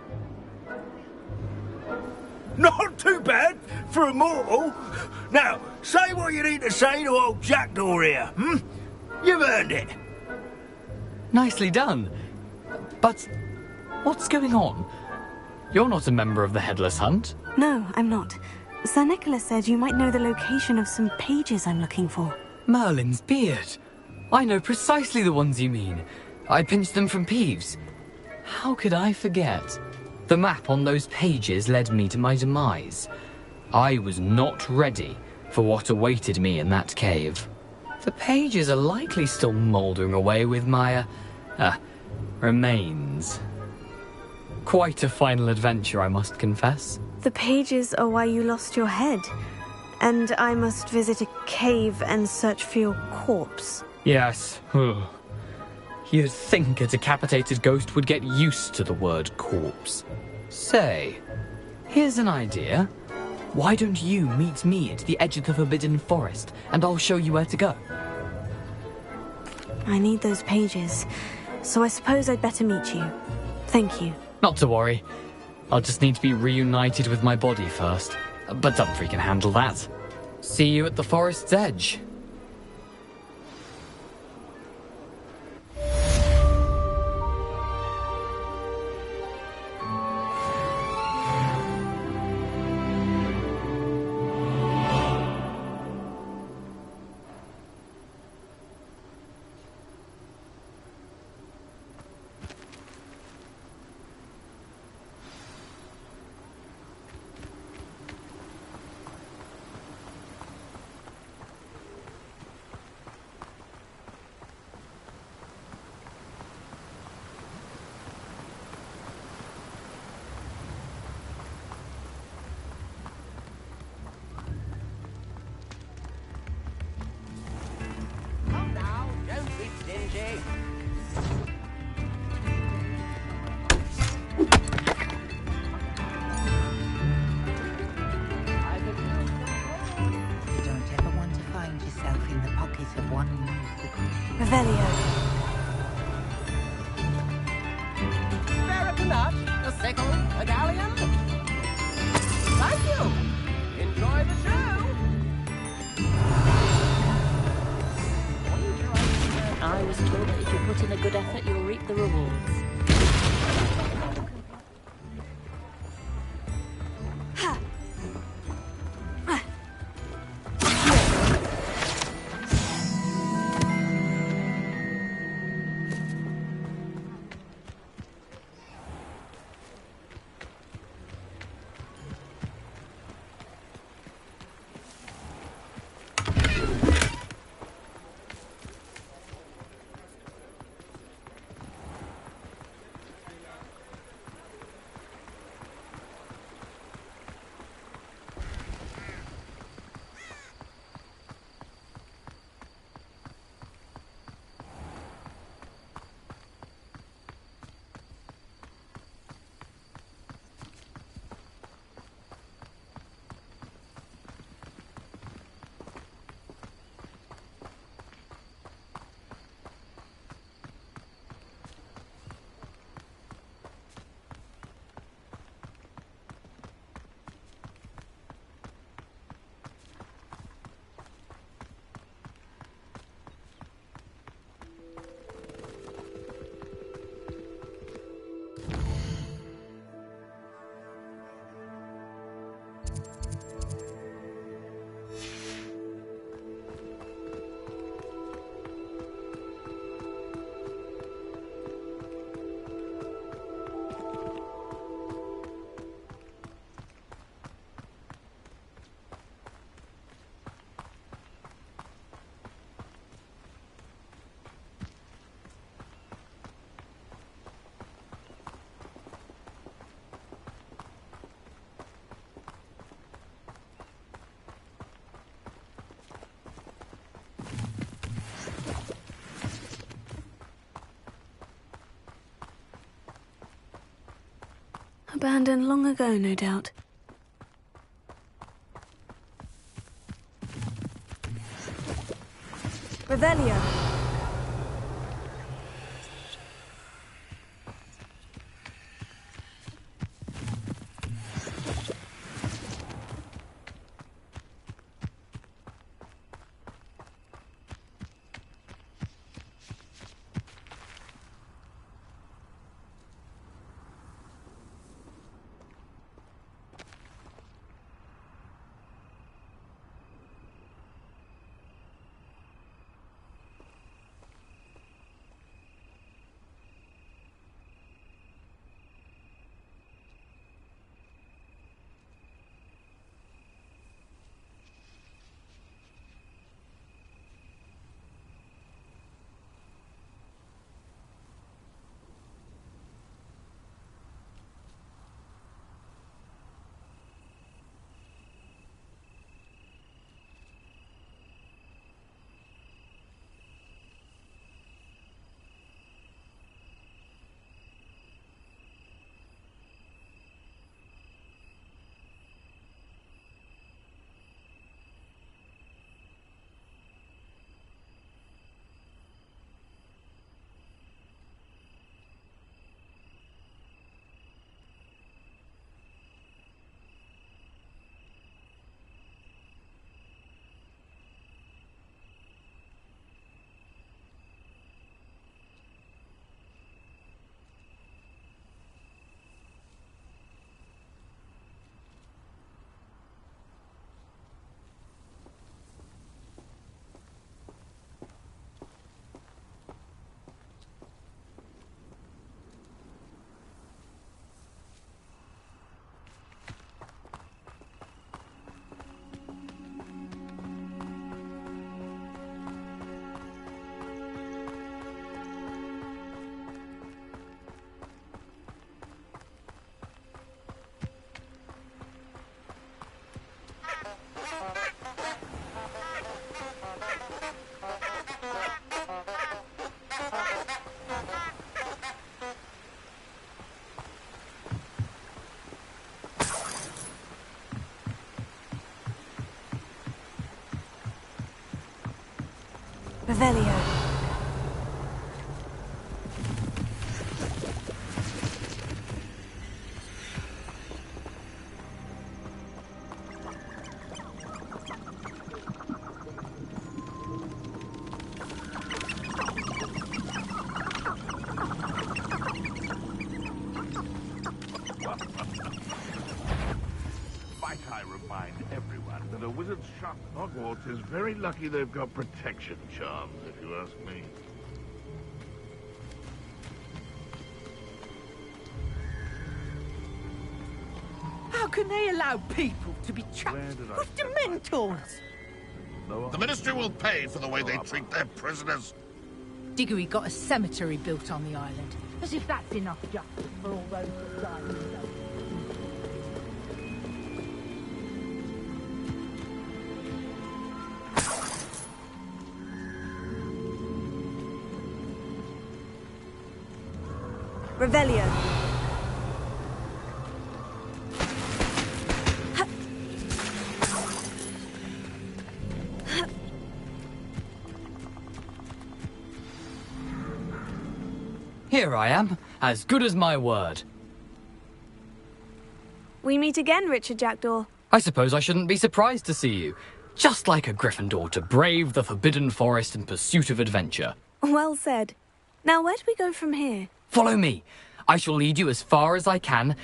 Not too bad for a mortal. Now, say what you need to say to old Jackdaw here, You've earned it. Nicely done. But what's going on? You're not a member of the Headless Hunt. No, I'm not. Sir Nicholas said you might know the location of some pages I'm looking for. Merlin's beard. I know precisely the ones you mean. I pinched them from Peeves. How could I forget? The map on those pages led me to my demise. I was not ready for what awaited me in that cave. The pages are likely still mouldering away with my, remains. Quite a final adventure, I must confess. The pages are why you lost your head, and I must visit a cave and search for your corpse. Yes. You'd think a decapitated ghost would get used to the word corpse. Say, here's an idea. Why don't you meet me at the edge of the Forbidden Forest, and I'll show you where to go? I need those pages, so I suppose I'd better meet you. Thank you. Not to worry. I'll just need to be reunited with my body first. But Dumfries can handle that. See you at the forest's edge. Revelio. Spare a nut, a sickle, a galleon. Thank you. Enjoy the show. I was told that if you put in a good effort, you'll reap the rewards. Abandoned long ago, no doubt. Revelio. Revelio. Might I remind everyone that a wizard's shop at Hogwarts is very lucky they've got protection charms, if you ask me. How can they allow people to be trapped with Dementors? The Ministry will pay for the way they treat their prisoners. Diggory got a cemetery built on the island. As if that's enough justice for all those that died. Revelio. Here I am, as good as my word. We meet again, Richard Jackdaw. I suppose I shouldn't be surprised to see you. Just like a Gryffindor to brave the Forbidden Forest in pursuit of adventure. Well said. Now, where do we go from here? Follow me. I shall lead you as far as I can,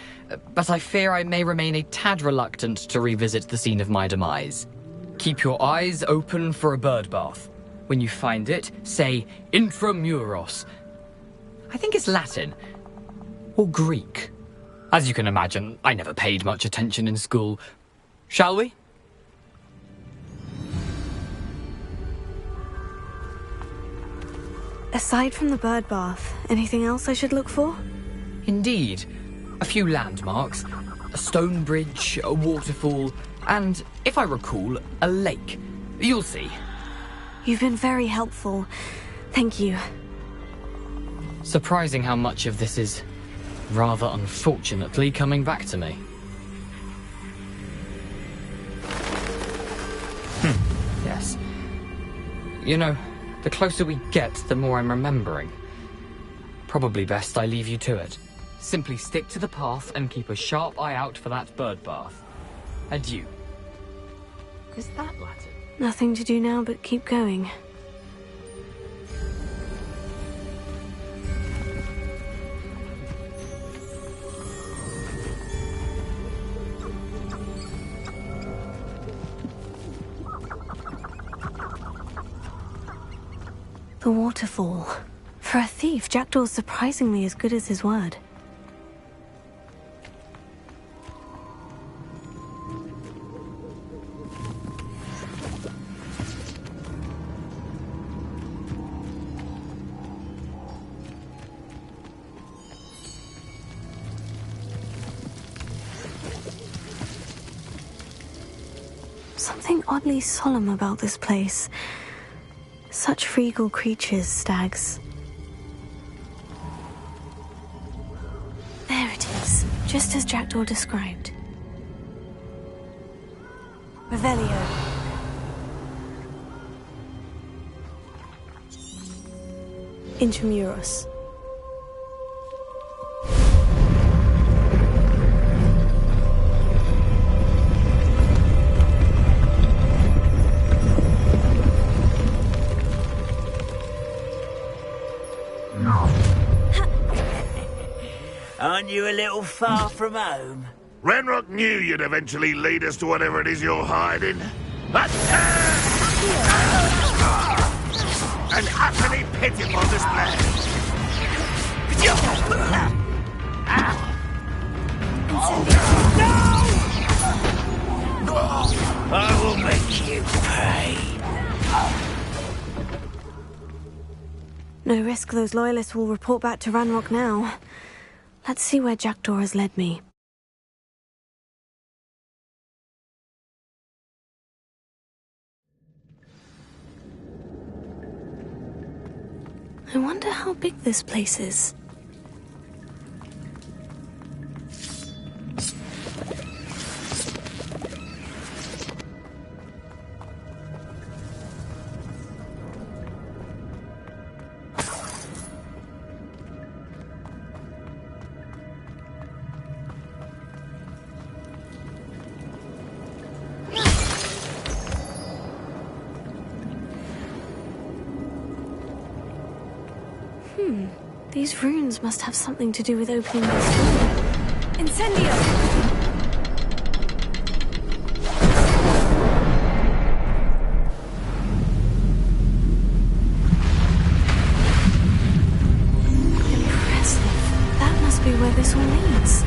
but I fear I may remain a tad reluctant to revisit the scene of my demise. Keep your eyes open for a bird bath. When you find it, say Intramuros. I think it's Latin. Or Greek. As you can imagine, I never paid much attention in school. Shall we? Aside from the bird bath, anything else I should look for? Indeed. A few landmarks, a stone bridge, a waterfall, and, if I recall, a lake. You'll see. You've been very helpful. Thank you. Surprising how much of this is, rather unfortunately, coming back to me. Yes. You know, the closer we get, the more I'm remembering. Probably best I leave you to it. Simply stick to the path and keep a sharp eye out for that bird bath. Adieu. Is that Latin? Nothing to do now but keep going. The waterfall. For a thief, Jackdaw's surprisingly as good as his word. Something oddly solemn about this place. Such regal creatures, stags. There it is, just as Jackdaw described. Revelio. Intramuros. Aren't you a little far from home? Ranrock knew you'd eventually lead us to whatever it is you're hiding. An utterly pitiful display. I will make you pay. No risk those loyalists will report back to Ranrock now. Let's see where Jackdaw has led me. I wonder how big this place is. These runes must have something to do with opening this door. Incendio! Impressive. That must be where this all leads.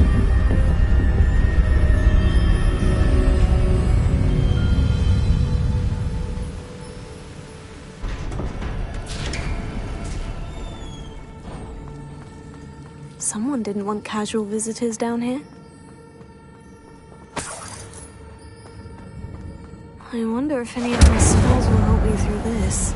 Someone didn't want casual visitors down here. I wonder if any of my spells will help me through this.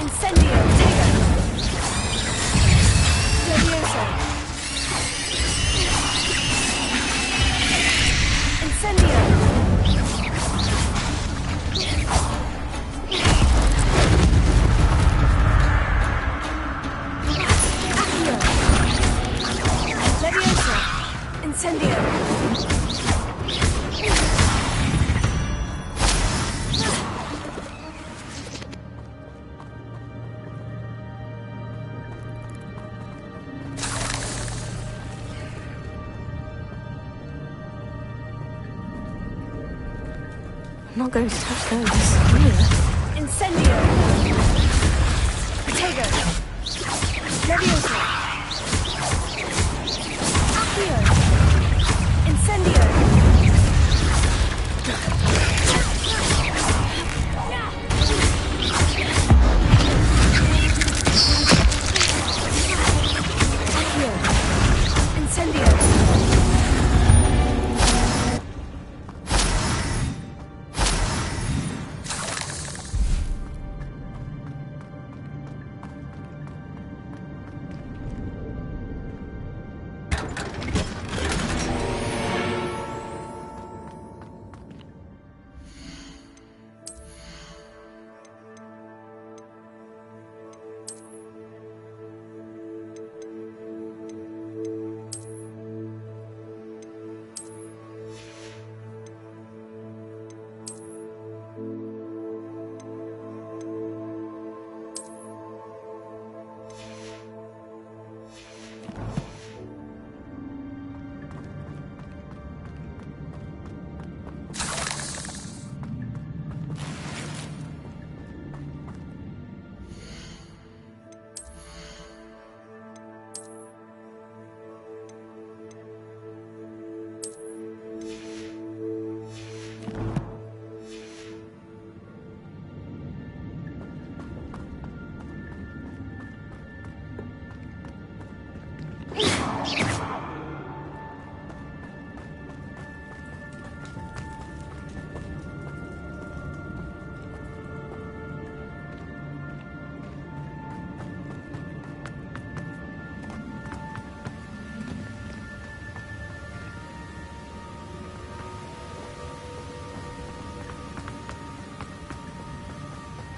Incendio! Take it! Leviosa! Incendio! I'm not going to touch those. Incendio! Protego! Leviosa! Accio! Incendio! Accio! Incendio!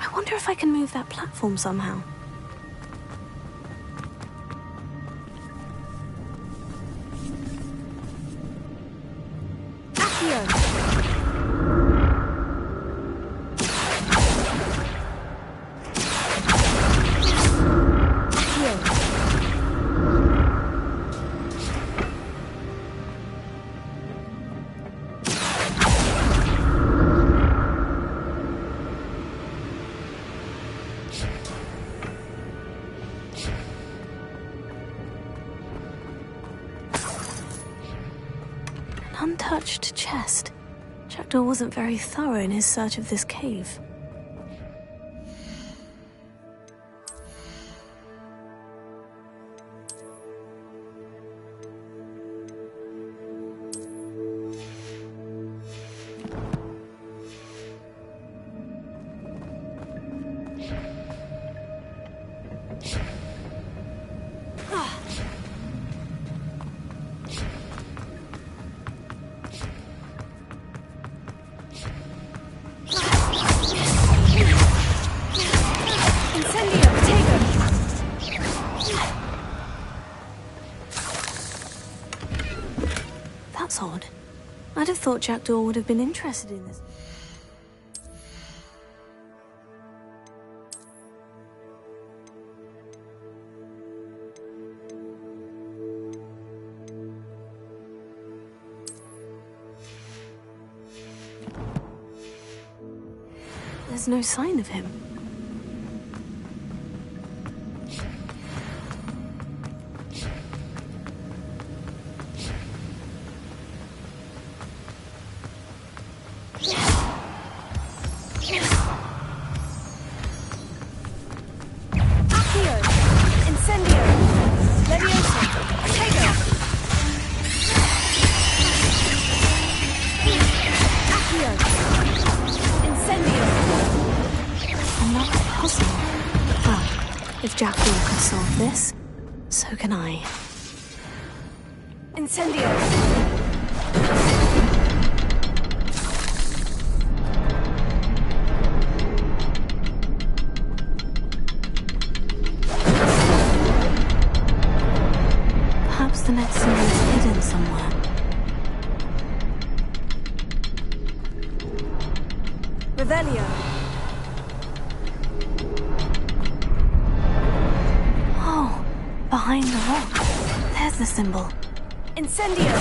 I wonder if I can move that platform somehow. Untouched chest. Jackdaw wasn't very thorough in his search of this cave. That's odd. I'd have thought Jackdaw would have been interested in this. There's no sign of him. If Jackdaw can solve this, so can I. Incendio! Perhaps the next symbol is hidden somewhere. Revelio! Behind the rock, there's the symbol. Incendio!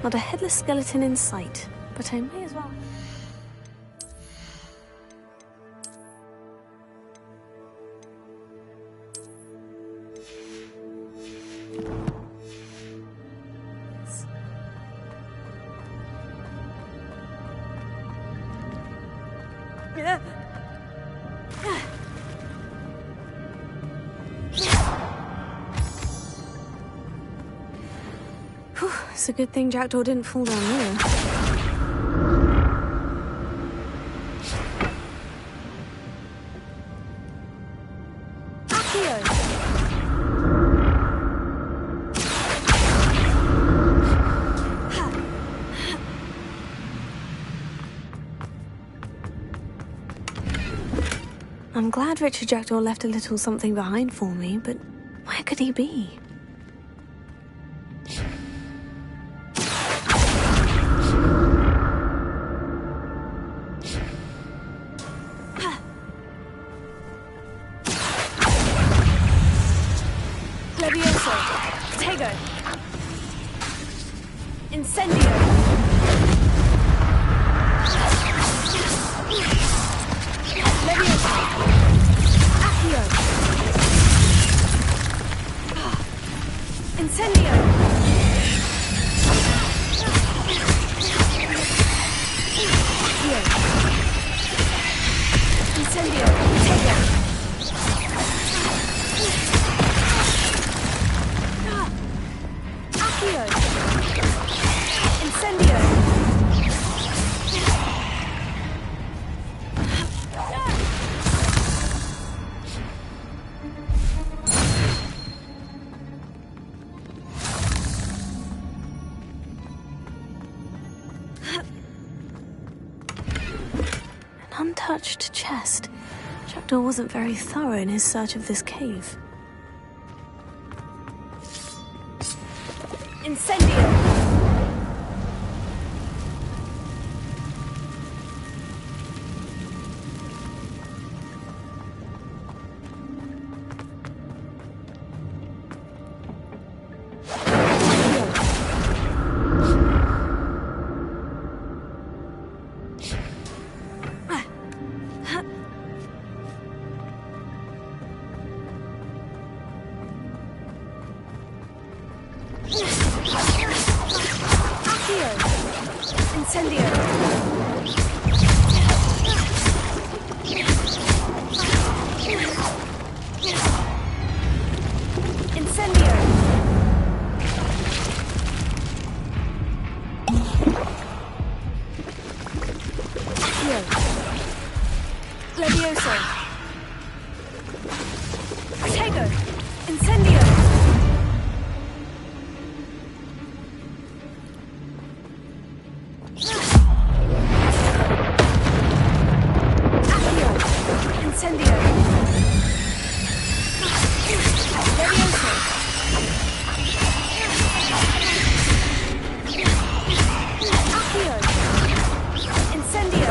Not a headless skeleton in sight, but I may as well. It's a good thing Jackdaw didn't fall down there. I'm glad Richard Jackdaw left a little something behind for me, but where could he be? Untouched chest. Jackdaw wasn't very thorough in his search of this cave. Incendio! Incendio! Incendio! Accio! Levioso! Protego! Incendio! Incendio! Levioso! Accio! Incendio!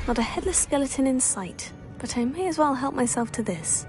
Not a headless skeleton in sight, but I may as well help myself to this.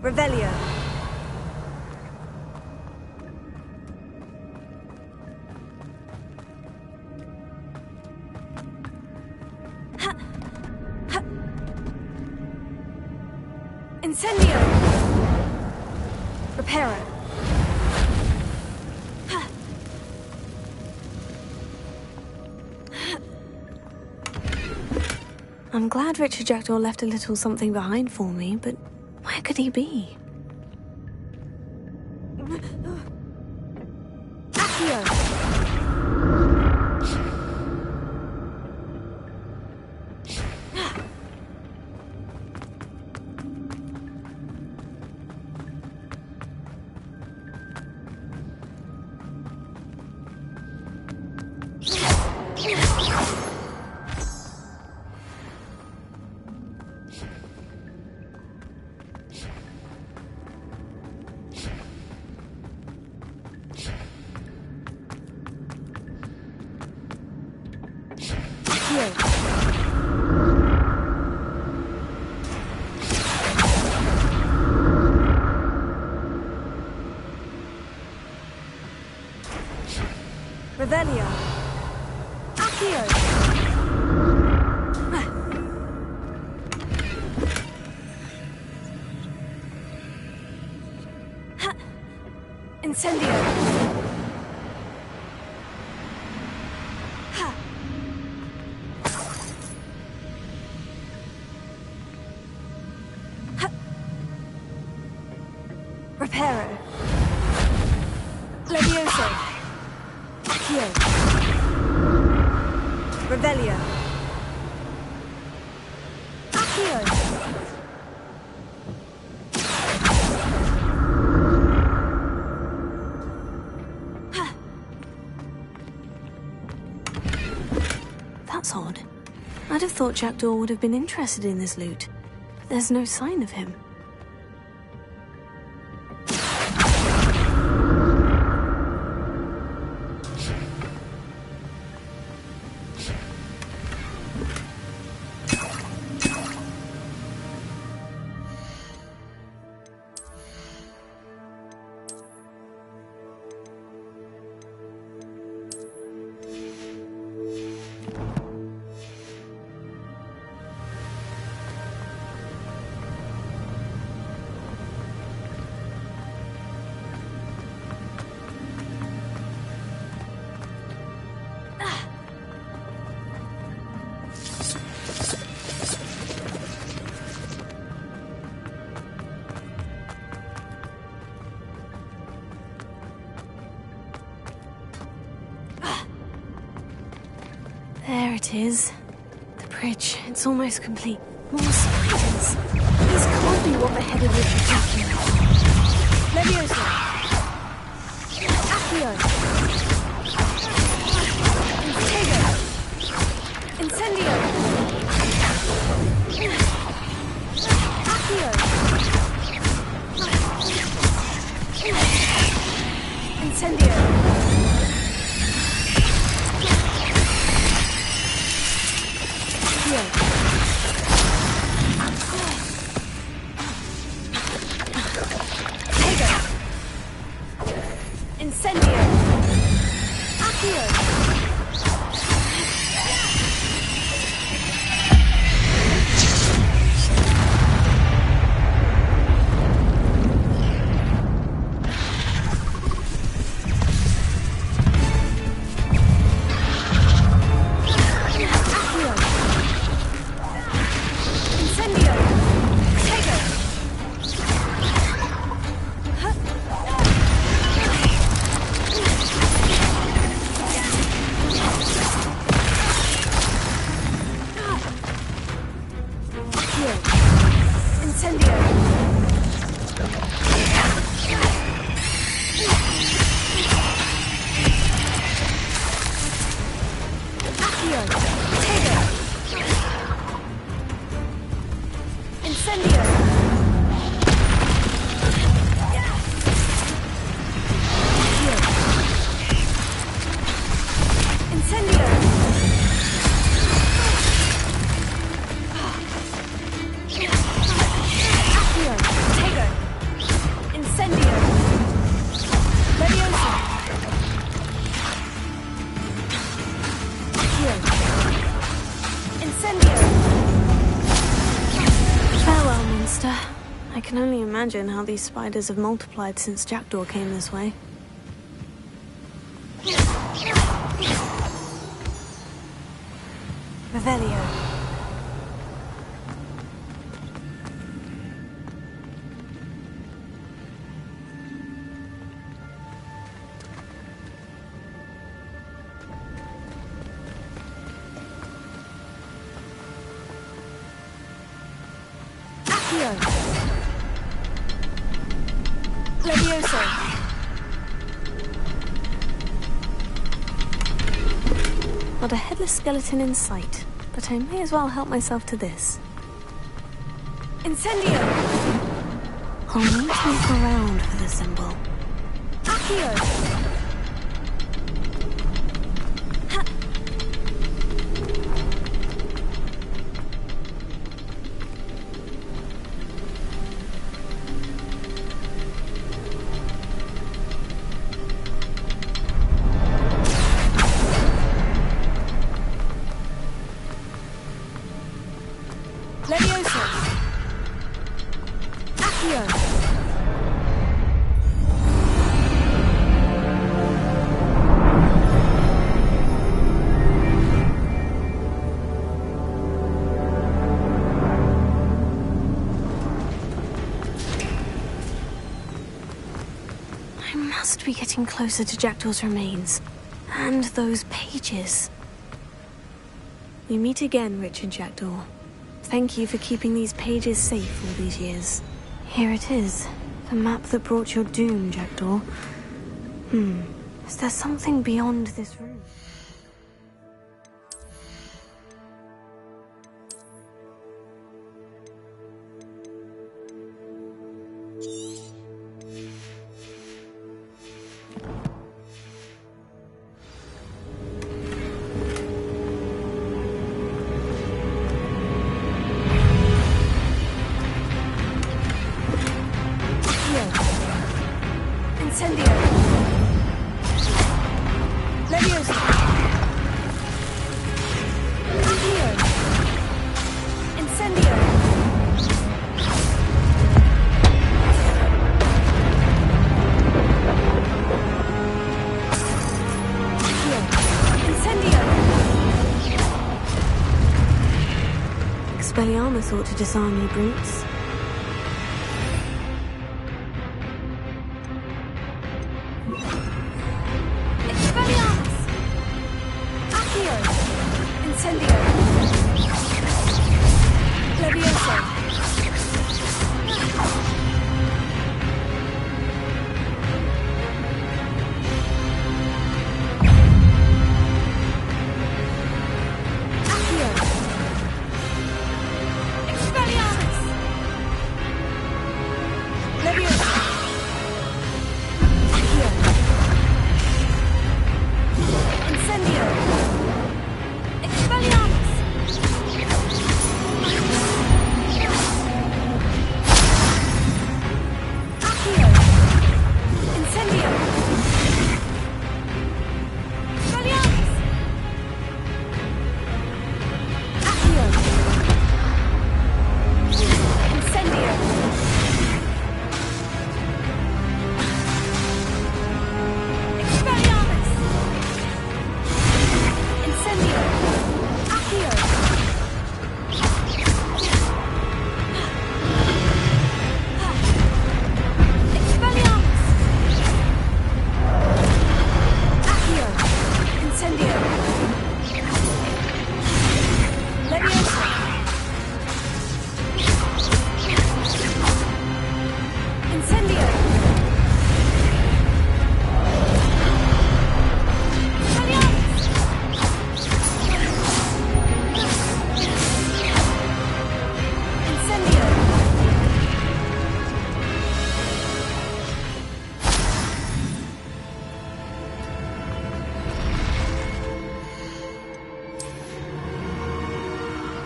Revelio. Incendio. Reparo. I'm glad Richard Jackdaw left a little something behind for me, but where could he be? Accio! Revelio. Accio. Incendio. Reparo. Levioso. Accio. Revelio. Accio. That's odd. I'd have thought Jackdaw would have been interested in this loot. There's no sign of him. There it is. The bridge. It's almost complete. More spiders. These can't be what the headed would be talking about. Levioso. Accio. Protego. Incendio. Accio. Incendio! Accio! I can only imagine how these spiders have multiplied since Jackdaw came this way. Revelio. Not a headless skeleton in sight, but I may as well help myself to this. Incendio! I'll need to look around for the symbol. Accio! Getting closer to Jackdaw's remains. And those pages. We meet again, Richard Jackdaw. Thank you for keeping these pages safe all these years. Here it is. The map that brought your doom, Jackdaw. Is there something beyond this room? Expelliarmus thought to disarm you brutes. Expelliarmus! Accio! Incendio! Levioso! Incendio! Expelliarmus!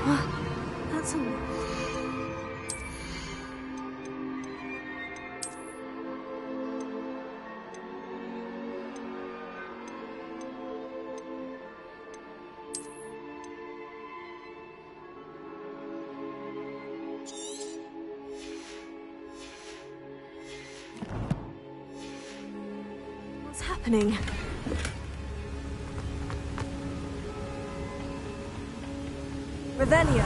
That's all. What's happening? Revelio.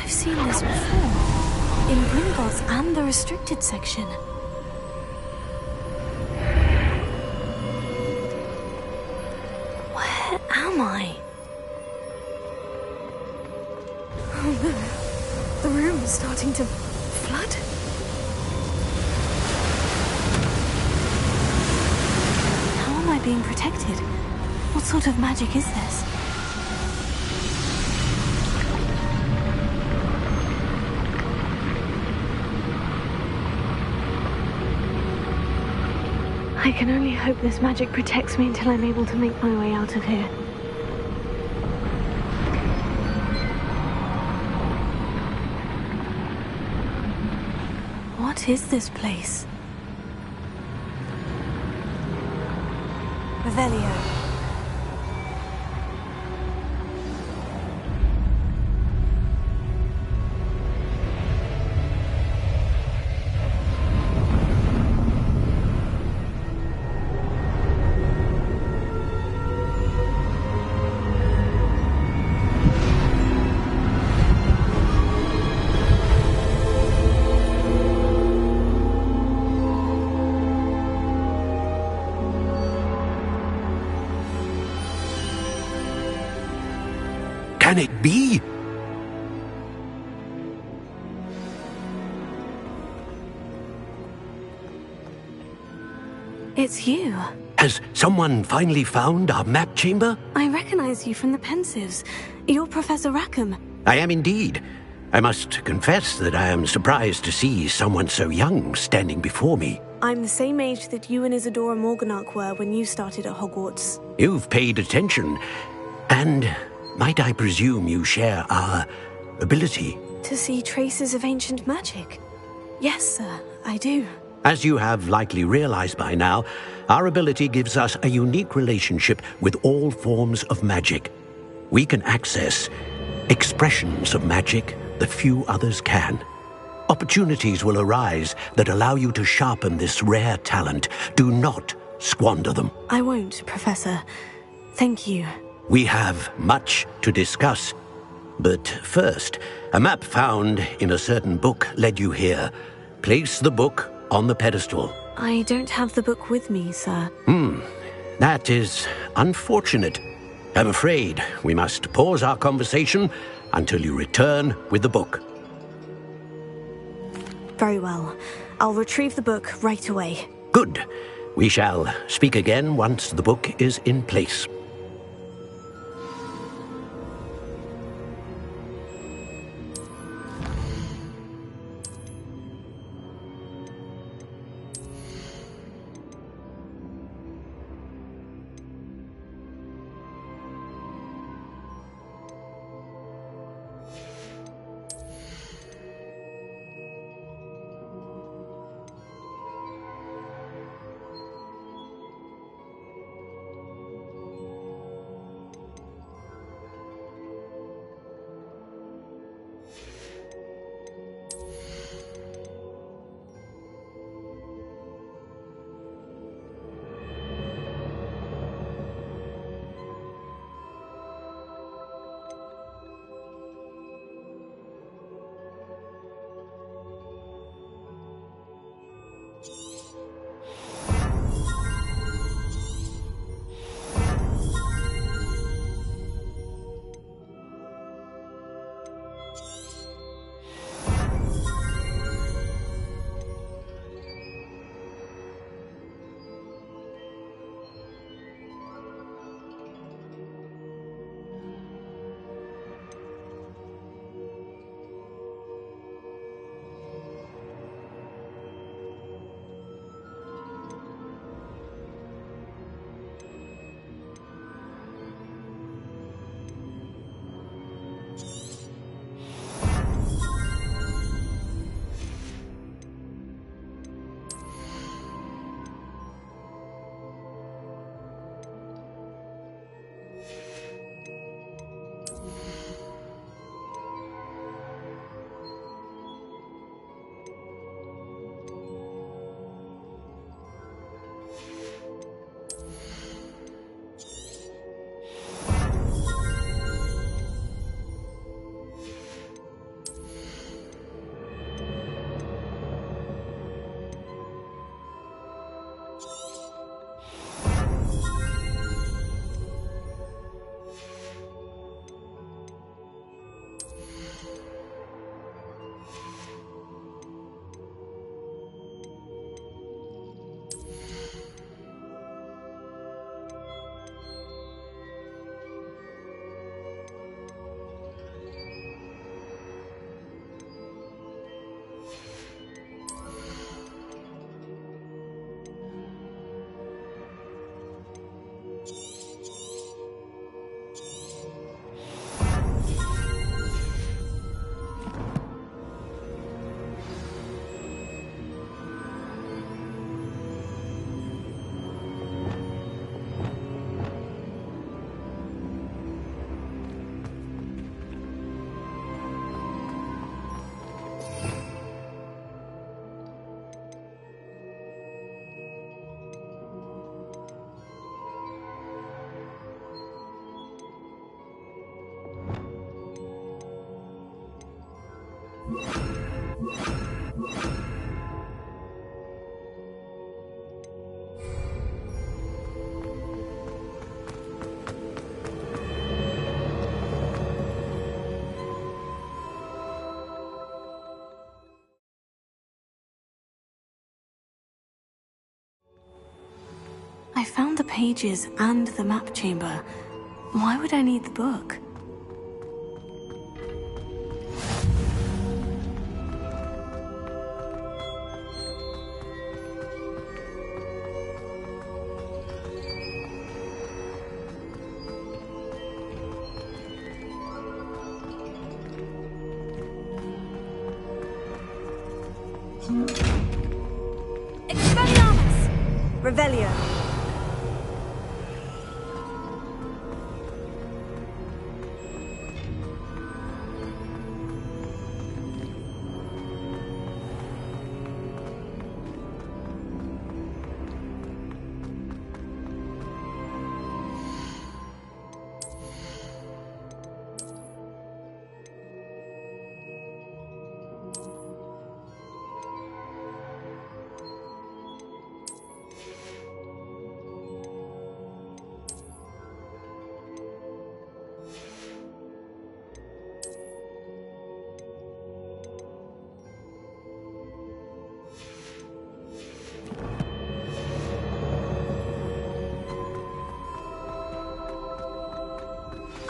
I've seen this before. In Gringotts and the restricted section. Where am I? Oh no. The room is starting to flood. How am I being protected? What sort of magic is this? I can only hope this magic protects me until I'm able to make my way out of here. What is this place? Revelio. Can it be? It's you. Has someone finally found our map chamber? I recognize you from the Pensives. You're Professor Rackham. I am indeed. I must confess that I am surprised to see someone so young standing before me. I'm the same age that you and Isadora Morganach were when you started at Hogwarts. You've paid attention, and might I presume you share our ability? To see traces of ancient magic? Yes, sir, I do. As you have likely realized by now, our ability gives us a unique relationship with all forms of magic. We can access expressions of magic that few others can. Opportunities will arise that allow you to sharpen this rare talent. Do not squander them. I won't, Professor. Thank you. We have much to discuss. But first, a map found in a certain book led you here. Place the book on the pedestal. I don't have the book with me, sir. That is unfortunate. I'm afraid we must pause our conversation until you return with the book. Very well. I'll retrieve the book right away. Good. We shall speak again once the book is in place. I found the pages and the map chamber. Why would I need the book? Expelliarmus! Revelio.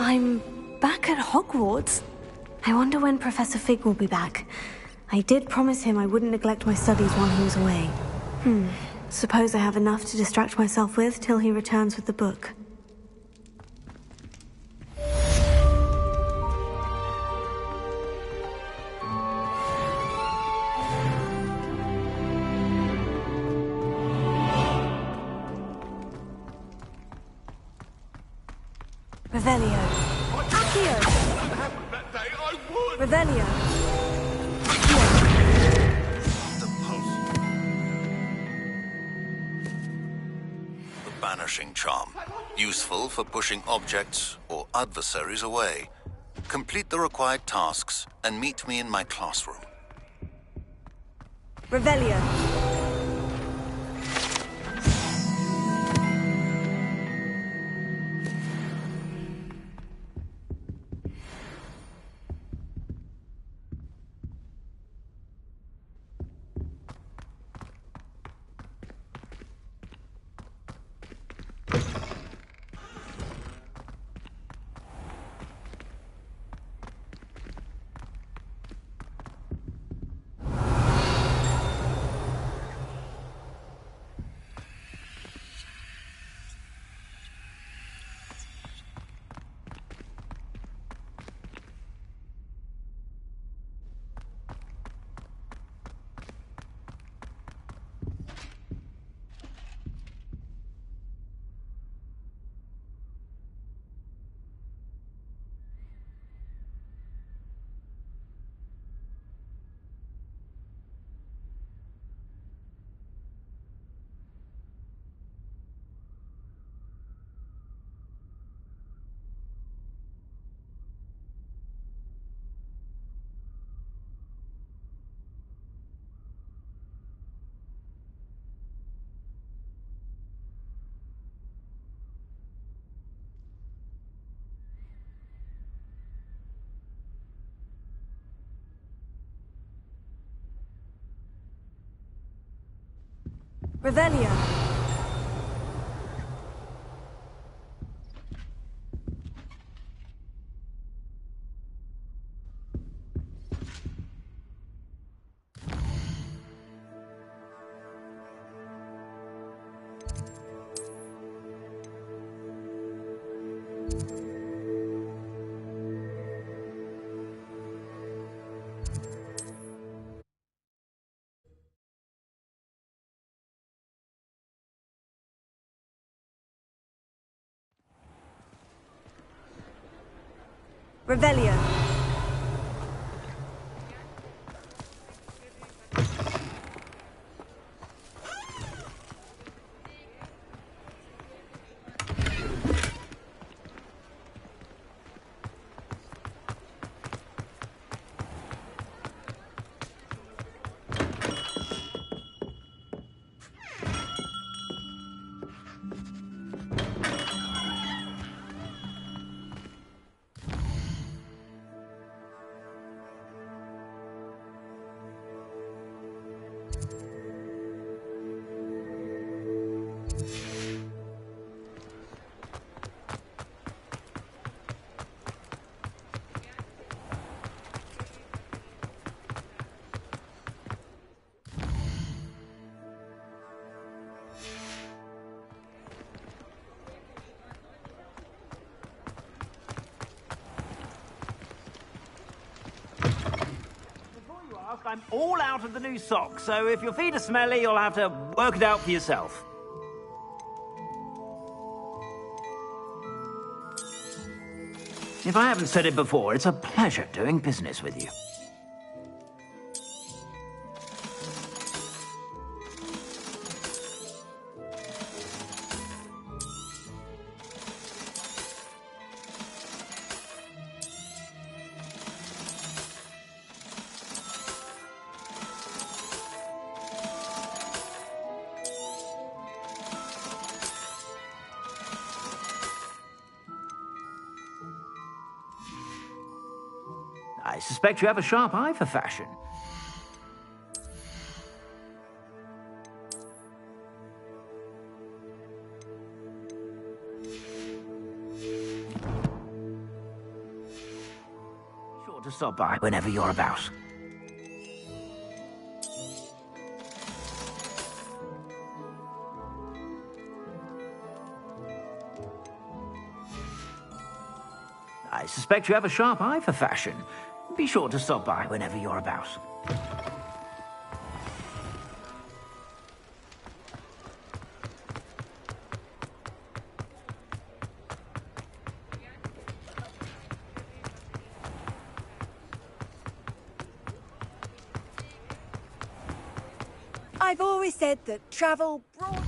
I'm back at Hogwarts. I wonder when Professor Fig will be back. I did promise him I wouldn't neglect my studies while he was away. Suppose I have enough to distract myself with till he returns with the book. Revelio. Accio. Revelio. The Banishing Charm. Useful for pushing objects or adversaries away. Complete the required tasks and meet me in my classroom. Revelio. Revelio. Revelio. I'm all out of the new socks, so if your feet are smelly, you'll have to work it out for yourself. If I haven't said it before, it's a pleasure doing business with you. I suspect you have a sharp eye for fashion. Be sure to stop by whenever you're about. I suspect you have a sharp eye for fashion. Be sure to stop by whenever you're about. I've always said that travel brought...